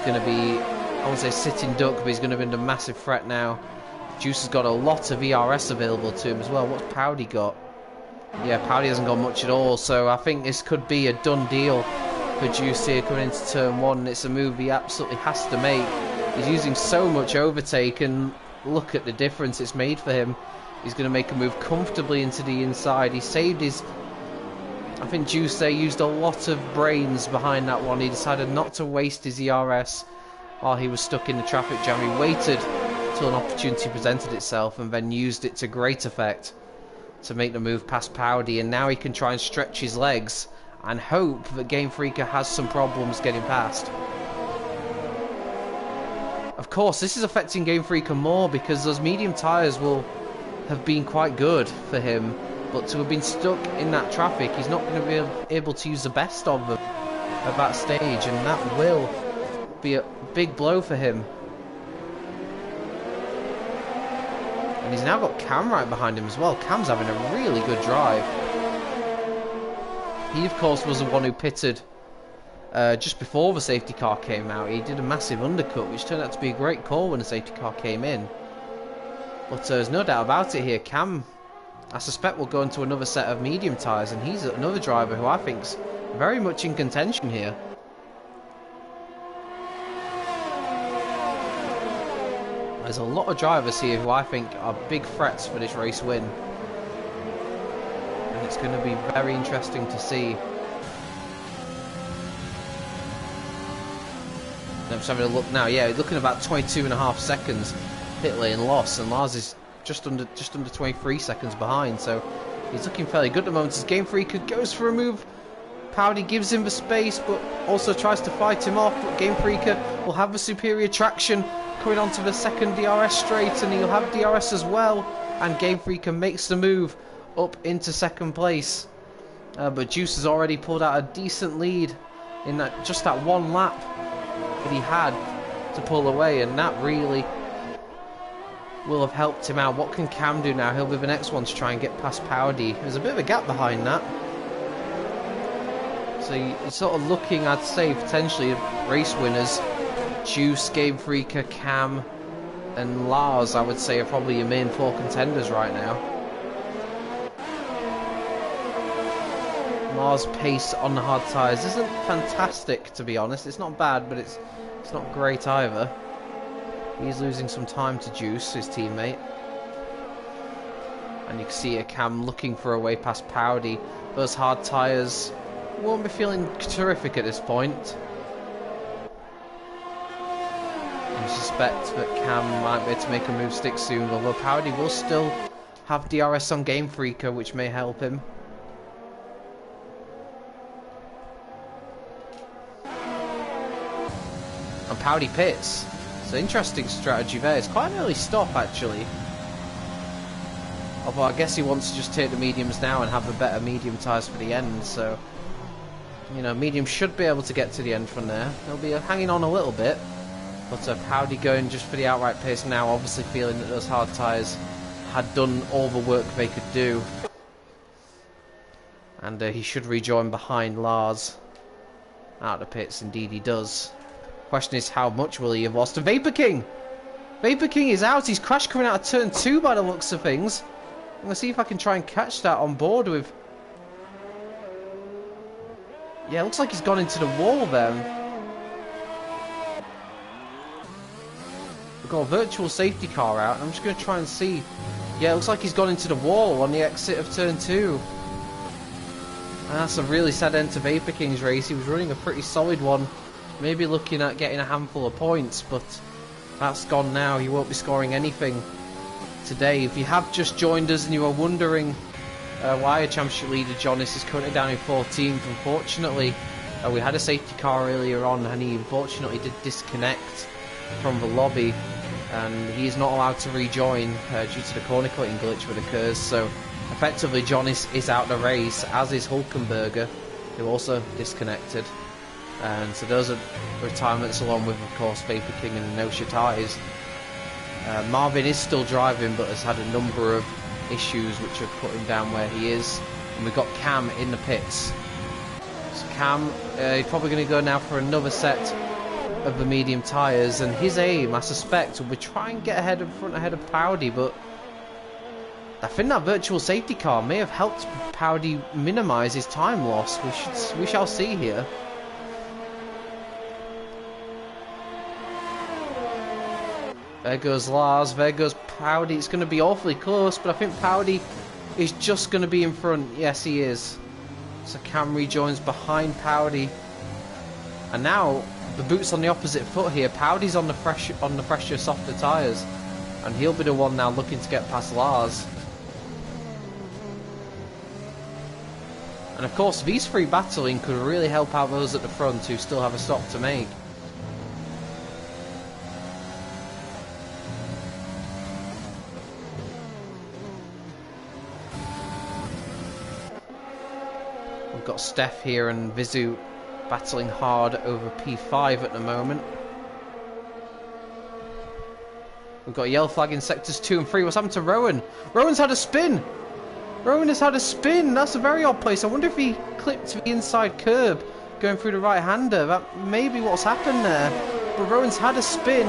going to be, I won't say sitting duck, but he's going to be under massive threat now. Juice has got a lot of ERS available to him as well. What's Powdy got? Yeah, Powdy hasn't got much at all, so I think this could be a done deal for Juice here coming into turn one. It's a move he absolutely has to make. He's using so much overtake, and look at the difference it's made for him. He's going to make a move comfortably into the inside. He saved his... I think Juice there used a lot of brains behind that one. He decided not to waste his ERS while he was stuck in the traffic jam. He waited till an opportunity presented itself and then used it to great effect to make the move past Powdy, and now he can try and stretch his legs and hope that Game Freaker has some problems getting past. Of course, this is affecting Game Freaker more because those medium tyres will have been quite good for him, but to have been stuck in that traffic, he's not going to be able to use the best of them at that stage, and that will be a big blow for him. And he's now got Cam right behind him as well. Cam's having a really good drive. He, of course, was the one who pitted just before the safety car came out. He did a massive undercut, which turned out to be a great call when the safety car came in. But there's no doubt about it here. Cam, I suspect, will go into another set of medium tyres, and he's another driver who I think's very much in contention here. There's a lot of drivers here who I think are big threats for this race win. And it's going to be very interesting to see. I'm just having a look now. Yeah, looking about 22.5 seconds pit lane loss, and Lars is just under 23 seconds behind. So he's looking fairly good at the moment as Game Freaker goes for a move. Powdy gives him the space, but also tries to fight him off. But Game Freaker will have the superior traction coming onto the second DRS straight, and he'll have DRS as well. And Game Freaker makes the move up into second place. But Juice has already pulled out a decent lead in that just that one lap that he had to pull away, and that really will have helped him out. What can Cam do now? He'll be the next one to try and get past Powdy. There's a bit of a gap behind that. So you're sort of looking, I'd say, potentially at race winners. Juice, Game Freaker, Cam, and Lars, I would say, are probably your main four contenders right now. Lars' pace on the hard tyres isn't fantastic, to be honest. It's not bad, but it's not great either. He's losing some time to Juice, his teammate. And you can see a Cam looking for a way past Powdy. Those hard tyres won't be feeling terrific at this point. I suspect that Cam might be able to make a move stick soon, although Powdy will still have DRS on Game Freaker, which may help him. And Powdy pits. It's an interesting strategy there. It's quite an early stop, actually. Although I guess he wants to just take the mediums now and have the better medium tyres for the end, so... You know, medium should be able to get to the end from there. They'll be hanging on a little bit. But Powdy going just for the outright pace now, obviously feeling that those hard tyres had done all the work they could do. And he should rejoin behind Lars out of the pits. Indeed he does. Question is, how much will he have lost to Vapor King? Vapor King is out. He's crashed coming out of turn 2 by the looks of things. I'm going to see if I can try and catch that on board with... Yeah, it looks like he's gone into the wall then. We've got a virtual safety car out. I'm just going to try and see. Yeah, it looks like he's gone into the wall on the exit of turn 2. And that's a really sad end to Vapor King's race. He was running a pretty solid one. Maybe looking at getting a handful of points, but that's gone now. He won't be scoring anything today. If you have just joined us and you are wondering why a championship leader Jonas is currently down in 14th, unfortunately we had a safety car earlier on and he unfortunately did disconnect from the lobby and he is not allowed to rejoin due to the corner cutting glitch that occurs. So effectively Jonas is out of the race, as is Hulkenberger, who also disconnected. And so those are retirements, along with, of course, Vapor King and the no-shit eyes. Marvin is still driving, but has had a number of issues which have put him down where he is. And we've got Cam in the pits. So Cam, he's probably going to go now for another set of the medium tyres. And his aim, I suspect, will be try and get ahead of Powdy, but I think that virtual safety car may have helped Powdy minimise his time loss. We shall see here. There goes Lars, there goes Powdy. It's going to be awfully close, but I think Powdy is just going to be in front. Yes, he is. So Cam rejoins behind Powdy. And now, the boot's on the opposite foot here. Powdy's on the fresher, softer tyres. And he'll be the one now looking to get past Lars. And of course, these three battling could really help out those at the front who still have a stop to make. We've got Steph here and Vizu battling hard over P5 at the moment. We've got a yellow flag in sectors 2 and 3. What's happened to Rowan? Rowan's had a spin! Rowan has had a spin! That's a very odd place. I wonder if he clipped the inside curb going through the right-hander. That may be what's happened there. But Rowan's had a spin,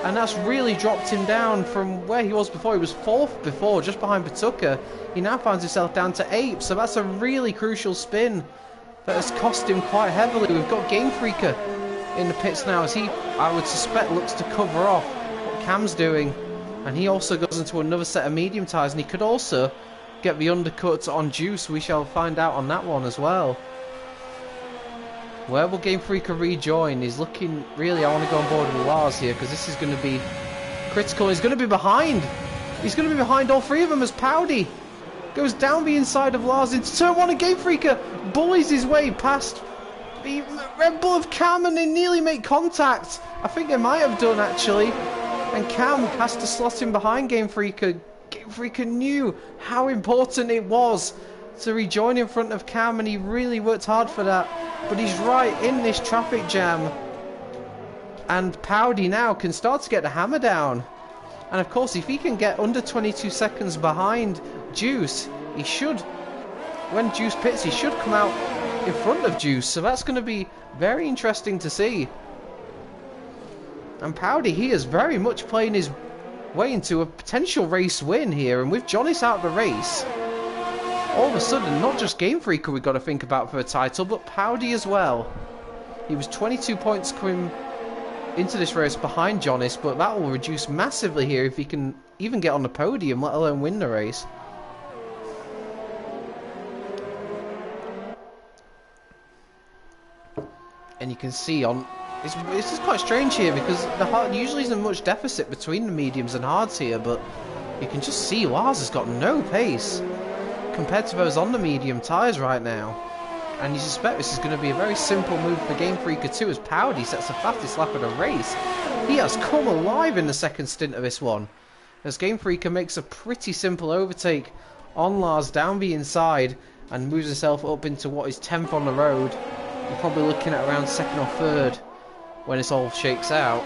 and that's really dropped him down from where he was before. He was 4th before, just behind Patuka. He now finds himself down to 8th, so that's a really crucial spin that has cost him quite heavily. We've got Game Freaker in the pits now, as he, I would suspect, looks to cover off what Cam's doing. And he also goes into another set of medium tyres, and he could also get the undercut on Juice. We shall find out on that one as well. Where will Game Freaker rejoin? He's looking, really, I want to go on board with Lars here, because this is going to be critical. He's going to be behind. He's going to be behind all three of them as Powdy goes down the inside of Lars into turn 1, and Game Freaker bullies his way past the Red Bull of Cam, and they nearly make contact. I think they might have done, actually. And Cam has to slot him behind Game Freaker. Game Freaker knew how important it was to rejoin in front of Cam, and he really worked hard for that. But he's right in this traffic jam, and Powdy now can start to get the hammer down. And of course, if he can get under 22 seconds behind Juice, he should, when Juice pits, he should come out in front of Juice. So that's going to be very interesting to see. And Powdy, he is very much playing his way into a potential race win here. And with Jonas out of the race, all of a sudden, not just Game Freaker we've got to think about for a title, but Powdy as well. He was 22 points coming into this race behind Jonas, but that will reduce massively here if he can even get on the podium, let alone win the race. And you can see on... This is quite strange here, because the hard usually isn't much deficit between the mediums and hards here, but you can just see Lars has got no pace compared to those on the medium tyres right now. And you suspect this is going to be a very simple move for Game Freaker 2 as Powdy sets the fastest lap of the race. He has come alive in the second stint of this one, as Game Freaker makes a pretty simple overtake on Lars down the inside and moves himself up into what is 10th on the road. You're probably looking at around 2nd or 3rd when this all shakes out.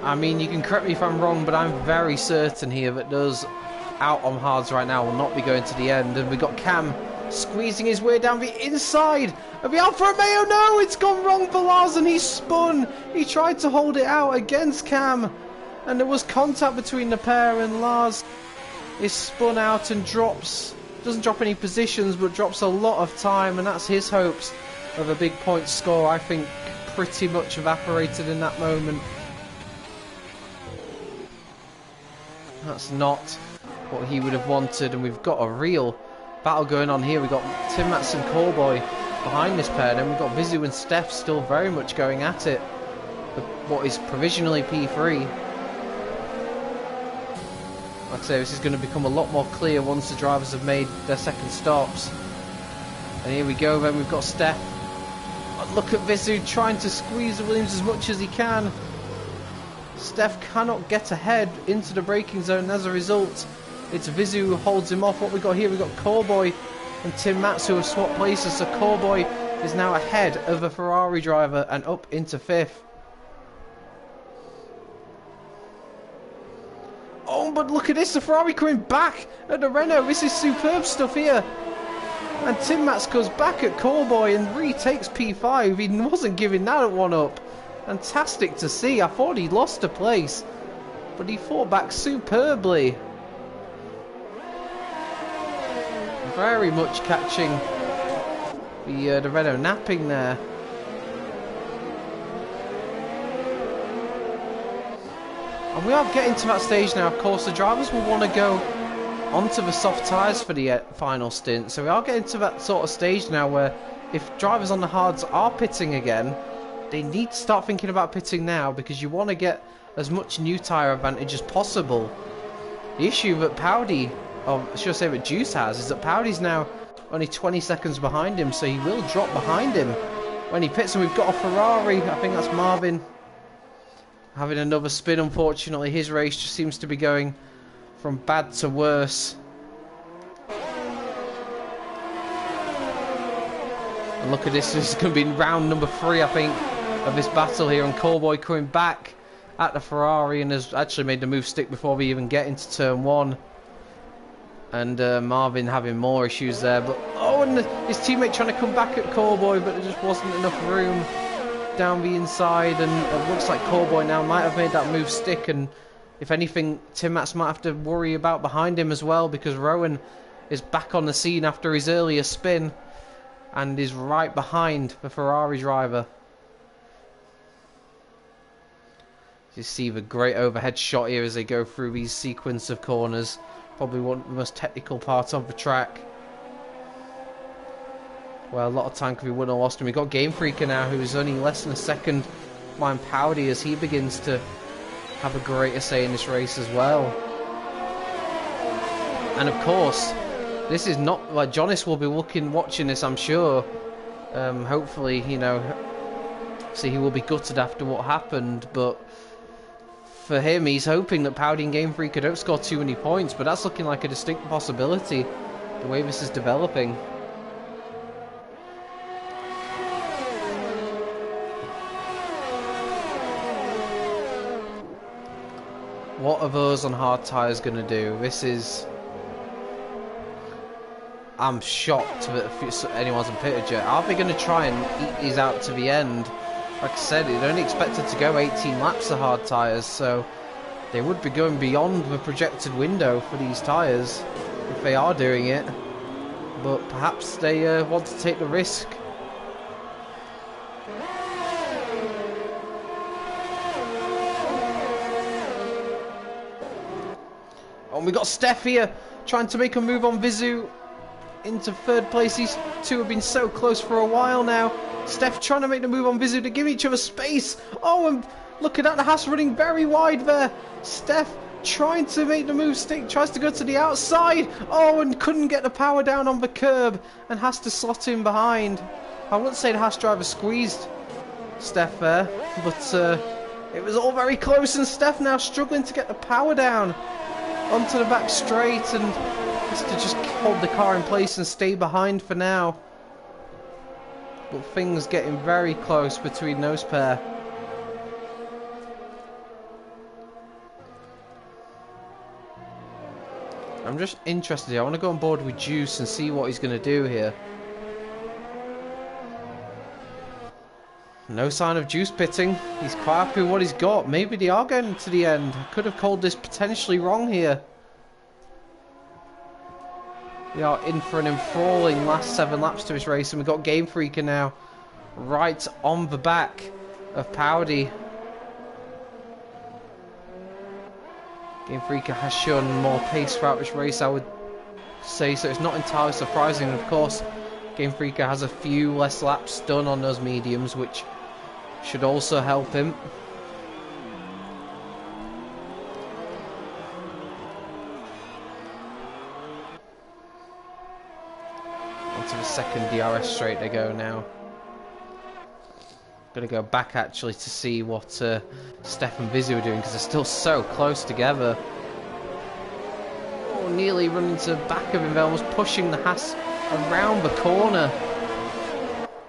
I mean, you can correct me if I'm wrong, but I'm very certain here that those out on hards right now will not be going to the end. And we've got Cam squeezing his way down the inside of the Alfa Romeo. No, it's gone wrong for Lars and he's spun. He tried to hold it out against Cam and there was contact between the pair, and Lars is spun out and doesn't drop any positions but drops a lot of time, and that's his hopes of a big point score, I think, pretty much evaporated in that moment. That's not what he would have wanted, and we've got a real battle going on here. We've got Tim Mats and Callboy behind this pair, then we've got Vizu and Steph still very much going at it for what is provisionally P3. Like I say, this is going to become a lot more clear once the drivers have made their second stops. And here we go then, we've got Steph. Look at Vizu trying to squeeze the Williams as much as he can. Steph cannot get ahead into the braking zone, and as a result, it's Vizu who holds him off. What we've got here, we've got Callboy and Tim Mats who have swapped places, so Callboy is now ahead of a Ferrari driver and up into 5th. Oh, but look at this, the Ferrari coming back at the Renault. This is superb stuff here. And Tim Mats goes back at Callboy and retakes P5. He wasn't giving that one up. Fantastic to see. I thought he lost a place, but he fought back superbly. Very much catching the Renault napping there. And we are getting to that stage now. Of course, the drivers will want to go onto the soft tyres for the final stint. So we are getting to that sort of stage now where if drivers on the hards are pitting again, they need to start thinking about pitting now, because you want to get as much new tyre advantage as possible. The issue that Powdy, or should I say that Juice has, is that Powdy's now only 20 seconds behind him, so he will drop behind him when he pits. And we've got a Ferrari, I think that's Marvin, having another spin. Unfortunately, his race just seems to be going from bad to worse. And look at this, this is going to be round number 3, I think, of this battle here, and Callboy coming back at the Ferrari and has actually made the move stick before we even get into turn 1. And Marvin having more issues there, but oh, and his teammate trying to come back at Callboy, but there just wasn't enough room down the inside, and it looks like Callboy now might have made that move stick, and if anything, Tim Mats might have to worry about behind him as well, because Rowan is back on the scene after his earlier spin and is right behind the Ferrari driver. You see the great overhead shot here as they go through these sequence of corners. Probably one of the most technical parts of the track. Well, a lot of time could be won or lost. And we've got Game Freaker now, who's only less than a second behind Powdy as he begins to have a greater say in this race as well. And of course, this is not like Jonas will be watching this, I'm sure. Hopefully, you know, see, he will be gutted after what happened, but for him, he's hoping that Powdy and Game Freaker don't score too many points, but that's looking like a distinct possibility the way this is developing. What are those on hard tyres going to do? This is... I'm shocked that anyone's on pitted yet. Are they going to try and eat these out to the end? Like I said, it only expected to go 18 laps of hard tyres, so they would be going beyond the projected window for these tyres if they are doing it. But perhaps they want to take the risk. And we got Steph here trying to make a move on Vizu into 3rd place. These two have been so close for a while now. Steph trying to make the move on Vizu to give each other space. Oh, and look at that, the Haas running very wide there. Steph trying to make the move stick, tries to go to the outside. Oh, and couldn't get the power down on the curb and has to slot in behind. I wouldn't say the Haas driver squeezed Steph there, but it was all very close, and Steph now struggling to get the power down onto the back straight and has to just hold the car in place and stay behind for now. But things getting very close between those pair. I'm just interested here. I want to go on board with Juice and see what he's going to do here. No sign of Juice pitting. He's quite happy with what he's got. Maybe they are going to the end. I could have called this potentially wrong here. We are in for an enthralling last 7 laps to this race, and we've got Game Freaker now right on the back of Powdy. Game Freaker has shown more pace throughout this race, I would say, so it's not entirely surprising. Of course, Game Freaker has a few less laps done on those mediums, which should also help him. Onto the second DRS straight they go now. Going to go back actually to see what Steph and Vizzy were doing, because they're still so close together. Oh, nearly running to the back of him, almost pushing the Haas around the corner.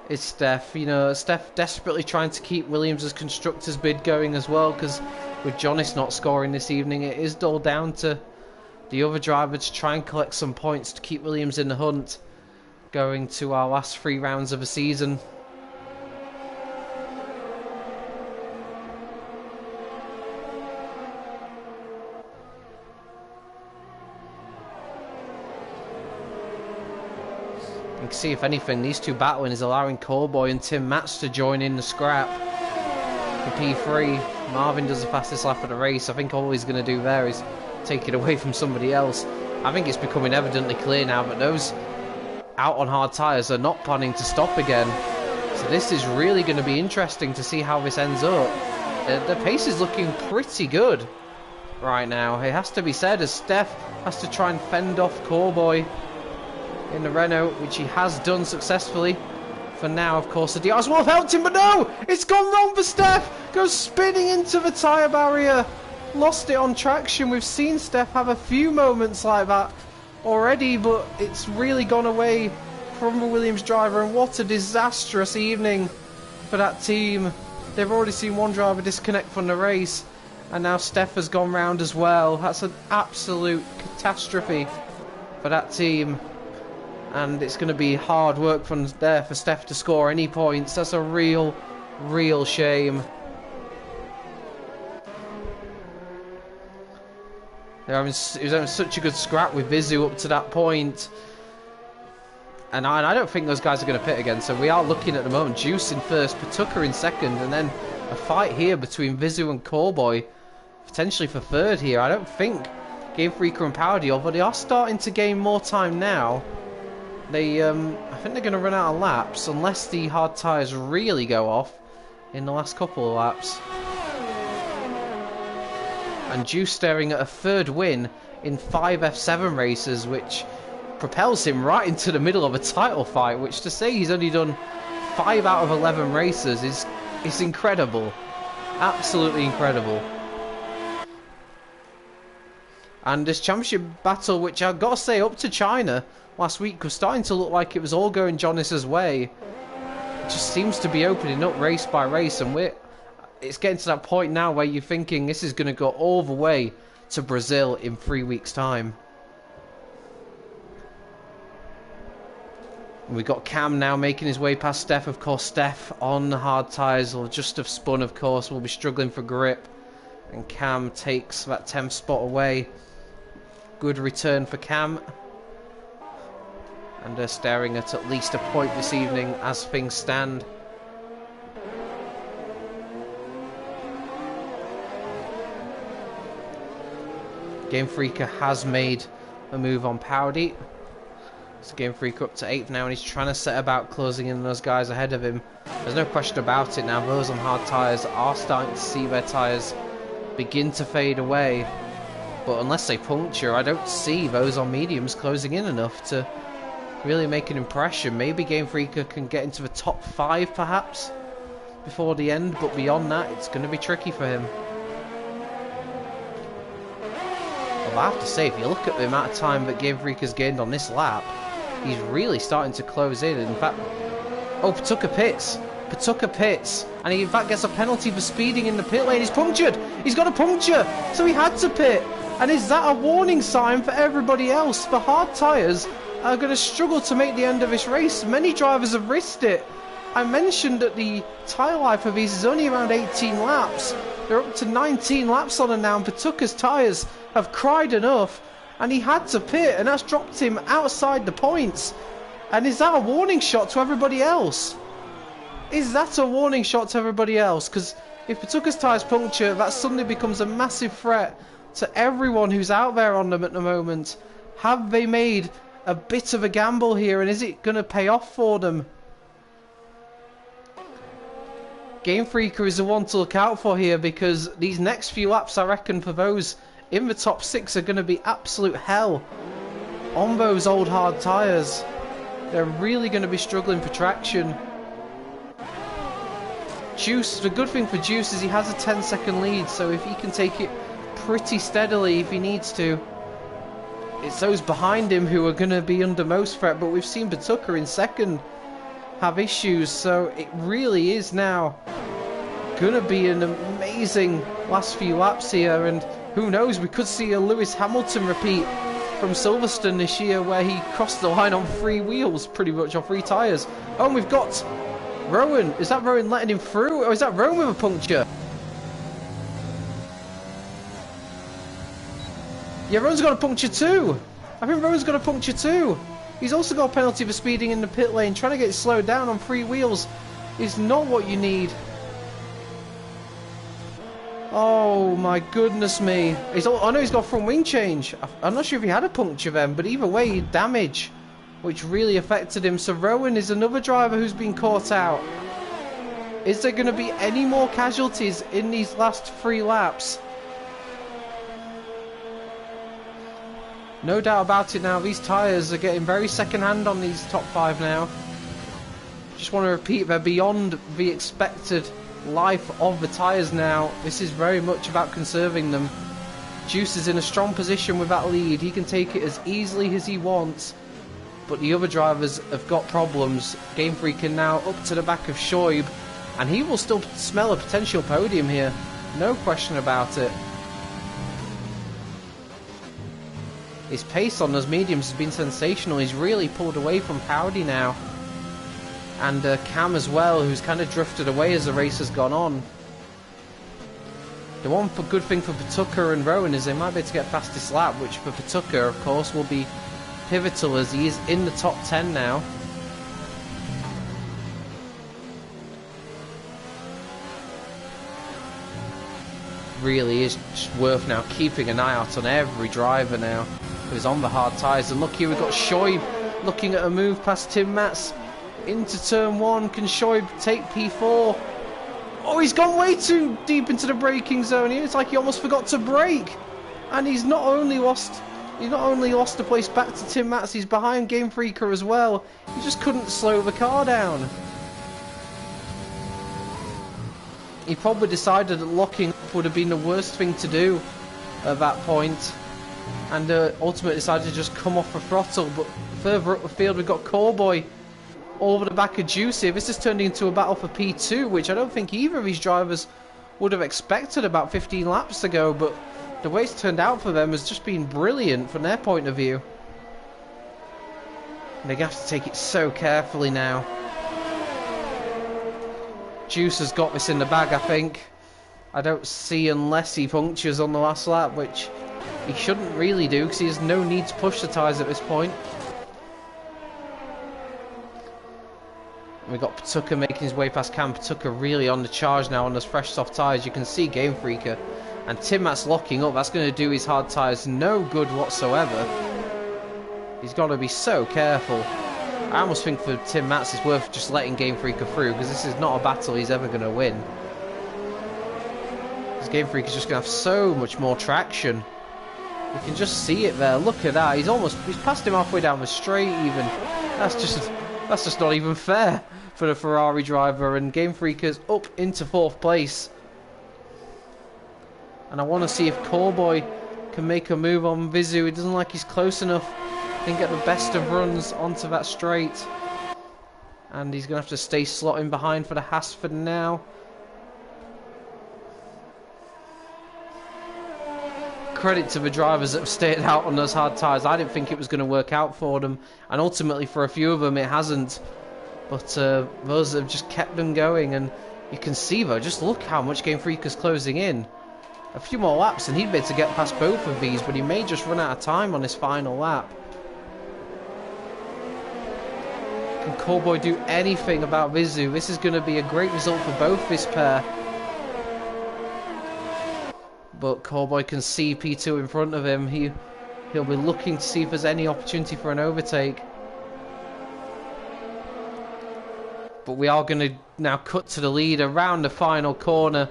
It's Steph. You know, Steph desperately trying to keep Williams' constructors bid going as well, because with Jonas not scoring this evening, it is all down to the other driver to try and collect some points to keep Williams in the hunt going to our last 3 rounds of the season. You can see, if anything, these two battling is allowing Callboy and Tim Matz to join in the scrap for P3. Marvin does the fastest lap of the race. I think all he's going to do there is take it away from somebody else. I think it's becoming evidently clear now that those out on hard tyres are not planning to stop again. So this is really going to be interesting to see how this ends up. The pace is looking pretty good right now, it has to be said, as Steph has to try and fend off Callboy in the Renault, which he has done successfully. For now, of course, the DRS will have helped him, but no! It's gone wrong for Steph! Goes spinning into the tyre barrier. Lost it on traction. We've seen Steph have a few moments like that already, but it's really gone away from the Williams driver, and what a disastrous evening for that team. They've already seen one driver disconnect from the race, and now Steph has gone round as well. That's an absolute catastrophe for that team. And it's going to be hard work from there for Steph to score any points. That's a real shame. He was having such a good scrap with Vizu up to that point. And I don't think those guys are going to pit again. So we are looking at the moment. Juice in first, Patuka in second. And then a fight here between Vizu and Callboy. Potentially for third here. I don't think Game Freaker and Powdy, although they are starting to gain more time now. I think they're going to run out of laps unless the hard tyres really go off in the last couple of laps. And Juice staring at a third win in 5 F7 races, which propels him right into the middle of a title fight, which to say he's only done 5 out of 11 races is incredible. Absolutely incredible. And this championship battle, which I've got to say, up to China last week, was starting to look like it was all going Jonas' way. It just seems to be opening up race by race, and it's getting to that point now where you're thinking this is going to go all the way to Brazil in 3 weeks' time. And we've got Cam now making his way past Steph. Of course, Steph on the hard tyres will just have spun, of course, will be struggling for grip. And Cam takes that 10th spot away. Good return for Cam. And they're staring at least a point this evening as things stand. Game Freaker has made a move on Powdy. So Game Freaker up to 8th now, and he's trying to set about closing in those guys ahead of him. There's no question about it now. Those on hard tyres are starting to see their tyres begin to fade away. But unless they puncture, I don't see those on mediums closing in enough to really make an impression. Maybe Game Freaker can get into the top 5 perhaps before the end, but beyond that it's going to be tricky for him. Well, I have to say, if you look at the amount of time that Game Freaker's gained on this lap, he's really starting to close in. In fact, oh, Patuka pits. Patuka pits. And he in fact gets a penalty for speeding in the pit lane. He's punctured. He's got a puncture. So he had to pit. And is that a warning sign for everybody else? The hard tyres are going to struggle to make the end of this race. Many drivers have risked it. I mentioned that the tyre life of these is only around 18 laps. They're up to 19 laps on them now, and Patuka's tyres have cried enough, and he had to pit, and that's dropped him outside the points. And is that a warning shot to everybody else? Is that a warning shot to everybody else? Because if Patuka's tyres puncture, that suddenly becomes a massive threat to everyone who's out there on them at the moment. Have they made a bit of a gamble here, and is it going to pay off for them? Game Freaker is the one to look out for here, because these next few laps, I reckon, for those in the top 6 are going to be absolute hell on those old hard tyres. They're really going to be struggling for traction. Juice, the good thing for Juice is he has a 10-second lead, so if he can take it pretty steadily if he needs to, it's those behind him who are going to be under most threat. But we've seen Patuka in second have issues, so it really is now going to be an amazing last few laps here, and who knows, we could see a Lewis Hamilton repeat from Silverstone this year, where he crossed the line on 3 wheels, pretty much, on 3 tyres. Oh, and we've got Rowan. Is that Rowan letting him through, or is that Rowan with a puncture? Yeah, Rowan's got a puncture too. I think Rowan's got a puncture too. He's also got a penalty for speeding in the pit lane. Trying to get slowed down on 3 wheels is not what you need. Oh my goodness me. I know he's got front wing change. I'm not sure if he had a puncture then, but either way, damage, which really affected him. So Rowan is another driver who's been caught out. Is there going to be any more casualties in these last 3 laps? No doubt about it now, these tyres are getting very second-hand on these top 5 now. Just want to repeat, they're beyond the expected life of the tyres now. This is very much about conserving them. Juice is in a strong position with that lead. He can take it as easily as he wants, but the other drivers have got problems. Game Freak now up to the back of Shoaib, and he will still smell a potential podium here. No question about it. His pace on those mediums has been sensational. He's really pulled away from Powdy now. And Cam as well, who's kind of drifted away as the race has gone on. The one good thing for Patuka and Rowan is they might be able to get past this lap, which for Patuka, of course, will be pivotal as he is in the top 10 now. Really is just worth now keeping an eye out on every driver now who's on the hard tyres. And look here, we've got Shoaib looking at a move past Tim Mats into turn 1. Can Shoaib take P4? Oh, he's gone way too deep into the braking zone here. It's like he almost forgot to brake, and he's not only lost the place back to Tim Mats, he's behind Game Freaker as well. He just couldn't slow the car down. He probably decided that locking up would have been the worst thing to do at that point, and ultimately decided to just come off the throttle. But further up the field, we've got Cowboy all over the back of Juice here. This has turned into a battle for P2, which I don't think either of these drivers would have expected about 15 laps ago, but the way it's turned out for them has just been brilliant from their point of view. And they have to take it so carefully now. Juice has got this in the bag, I think. I don't see, unless he punctures on the last lap, which he shouldn't really do because he has no need to push the tyres at this point. We've got Patuka making his way past Cam. Patuka really on the charge now on those fresh soft tyres. You can see Game Freaker and Tim Mats locking up. That's going to do his hard tyres no good whatsoever. He's got to be so careful. I almost think for Tim Mats it's worth just letting Game Freaker through, because this is not a battle he's ever going to win. This Game Freaker's just going to have so much more traction. You can just see it there. Look at that. He's passed him halfway down the straight even. That's just not even fair for the Ferrari driver, and Game Freaker's up into 4th place. And I want to see if Cowboy can make a move on Vizu. It doesn't like he's close enough. Can get the best of runs onto that straight. And he's going to have to stay slotting behind for the Haas for now. credit to the drivers that have stayed out on those hard tyres. I didn't think it was going to work out for them, and ultimately for a few of them it hasn't. But those have just kept them going, and you can see though, just look how much Game Freak is closing in. A few more laps and he'd be able to get past both of these, but he may just run out of time on his final lap. Can Cowboy do anything about Vizu? This is going to be a great result for both this pair. But Cowboy can see P2 in front of him. He'll be looking to see if there's any opportunity for an overtake. But we are going to now cut to the lead around the final corner.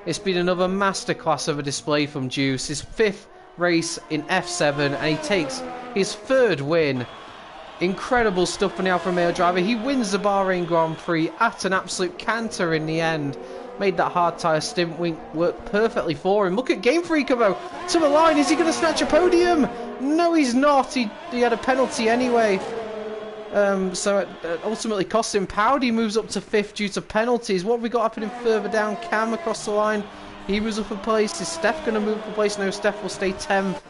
It's been another masterclass of a display from Juice. His 5th race in F7 and he takes his 3rd win. Incredible stuff from the Alfa Romeo driver. He wins the Bahrain Grand Prix at an absolute canter in the end. Made that hard tyre stint work perfectly for him. Look at Game Freak though, to the line. Is he going to snatch a podium? No, he's not. He had a penalty anyway. So it ultimately cost him. Powdy moves up to 5th due to penalties. What have we got happening further down? Cam across the line. He was up a place. Is Steph going to move up a place? No, Steph will stay 10th.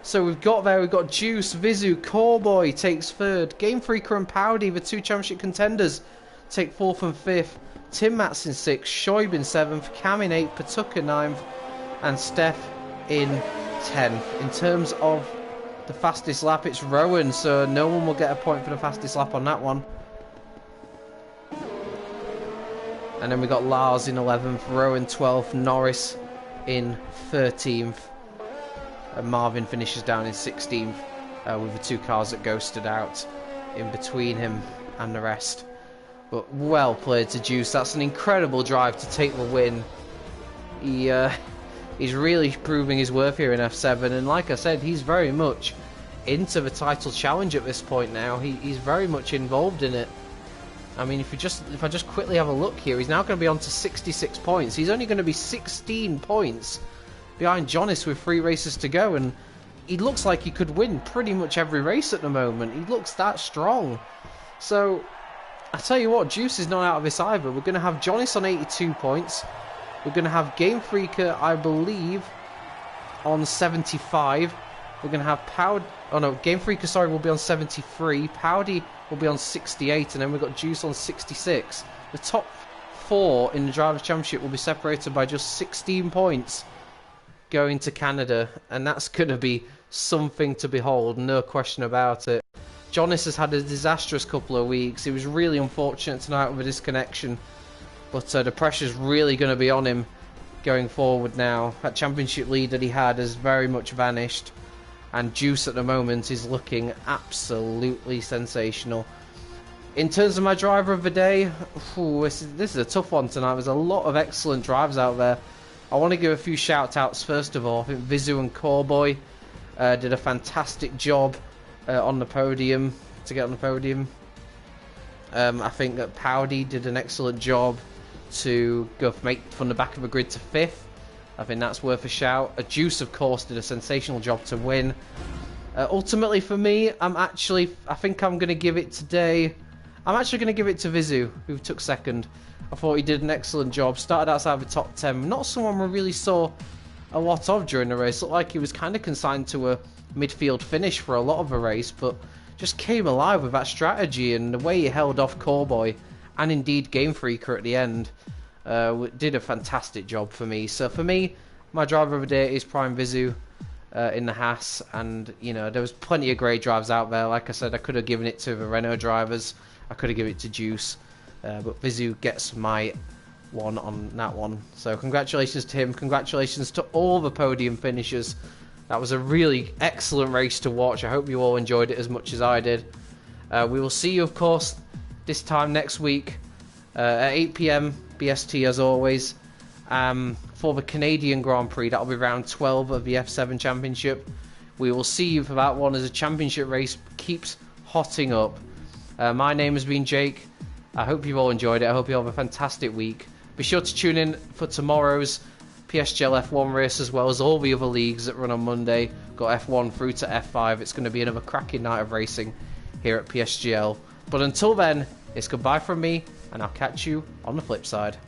So we've got Juice, Vizu, Cowboy takes 3rd. Game Freaker and Powdy, the 2 championship contenders, take 4th and 5th. Tim Matz in 6th, Shoib in 7th, Cam in 8th, Patuk in 9th, and Steph in 10th. In terms of the fastest lap, it's Rowan, so no one will get a point for the fastest lap on that one. And then we got Lars in 11th, Rowan 12th, Norris in 13th, and Marvin finishes down in 16th with the 2 cars that ghosted out in between him and the rest. But well played to Juice. That's an incredible drive to take the win. He's really proving his worth here in F7, and like I said, he's very much into the title challenge at this point now. He's very much involved in it. I mean, if I just quickly have a look here, he's now going to be on to 66 points. He's only going to be 16 points behind Jonas with 3 races to go, and he looks like he could win pretty much every race at the moment. He looks that strong. So I tell you what, Juice is not out of this either. We're going to have Jonas on 82 points. We're going to have Game Freaker, I believe, on 75. We're going to have Game Freaker, sorry, will be on 73. Powdy will be on 68, and then we've got Juice on 66. The top 4 in the Drivers' Championship will be separated by just 16 points going to Canada, and that's going to be something to behold, no question about it. Jonas has had a disastrous couple of weeks. He was really unfortunate tonight with a disconnection, but the pressure's really going to be on him going forward now. That championship lead that he had has very much vanished, and Juice at the moment is looking absolutely sensational. In terms of my driver of the day, this is a tough one tonight. There's a lot of excellent drivers out there. I want to give a few shout outs first of all. I think Vizu and Cowboy did a fantastic job on the podium, to get on the podium. I think that Powdy did an excellent job to go from the back of the grid to 5th. I think that's worth a shout. Juice, of course, did a sensational job to win. Ultimately, for me, I think I'm going to give it today. I'm actually going to give it to Vizu, who took 2nd. I thought he did an excellent job. Started outside the top 10. Not someone we really saw a lot of during the race. Looked like he was kind of consigned to a midfield finish for a lot of the race, but just came alive with that strategy, and the way he held off Cowboy and indeed Game Freaker at the end did a fantastic job for me. So for me, my driver of the day is Prime Vizu in the Haas, and you know, there was plenty of great drives out there. Like I said, I could have given it to the Renault drivers, I could have given it to Juice, but Vizu gets my one on that one. So congratulations to him, congratulations to all the podium finishers. That was a really excellent race to watch. I hope you all enjoyed it as much as I did. We will see you, of course, this time next week at 8 PM BST as always, for the Canadian Grand Prix. That'll be round 12 of the F7 Championship. We will see you for that one as the championship race keeps hotting up. My name has been Jake. I hope you've all enjoyed it. I hope you have a fantastic week. Be sure to tune in for tomorrow's PSGL F1 race, as well as all the other leagues that run on Monday. Got F1 through to F5. It's going to be another cracking night of racing here at PSGL. But until then, it's goodbye from me, and I'll catch you on the flip side.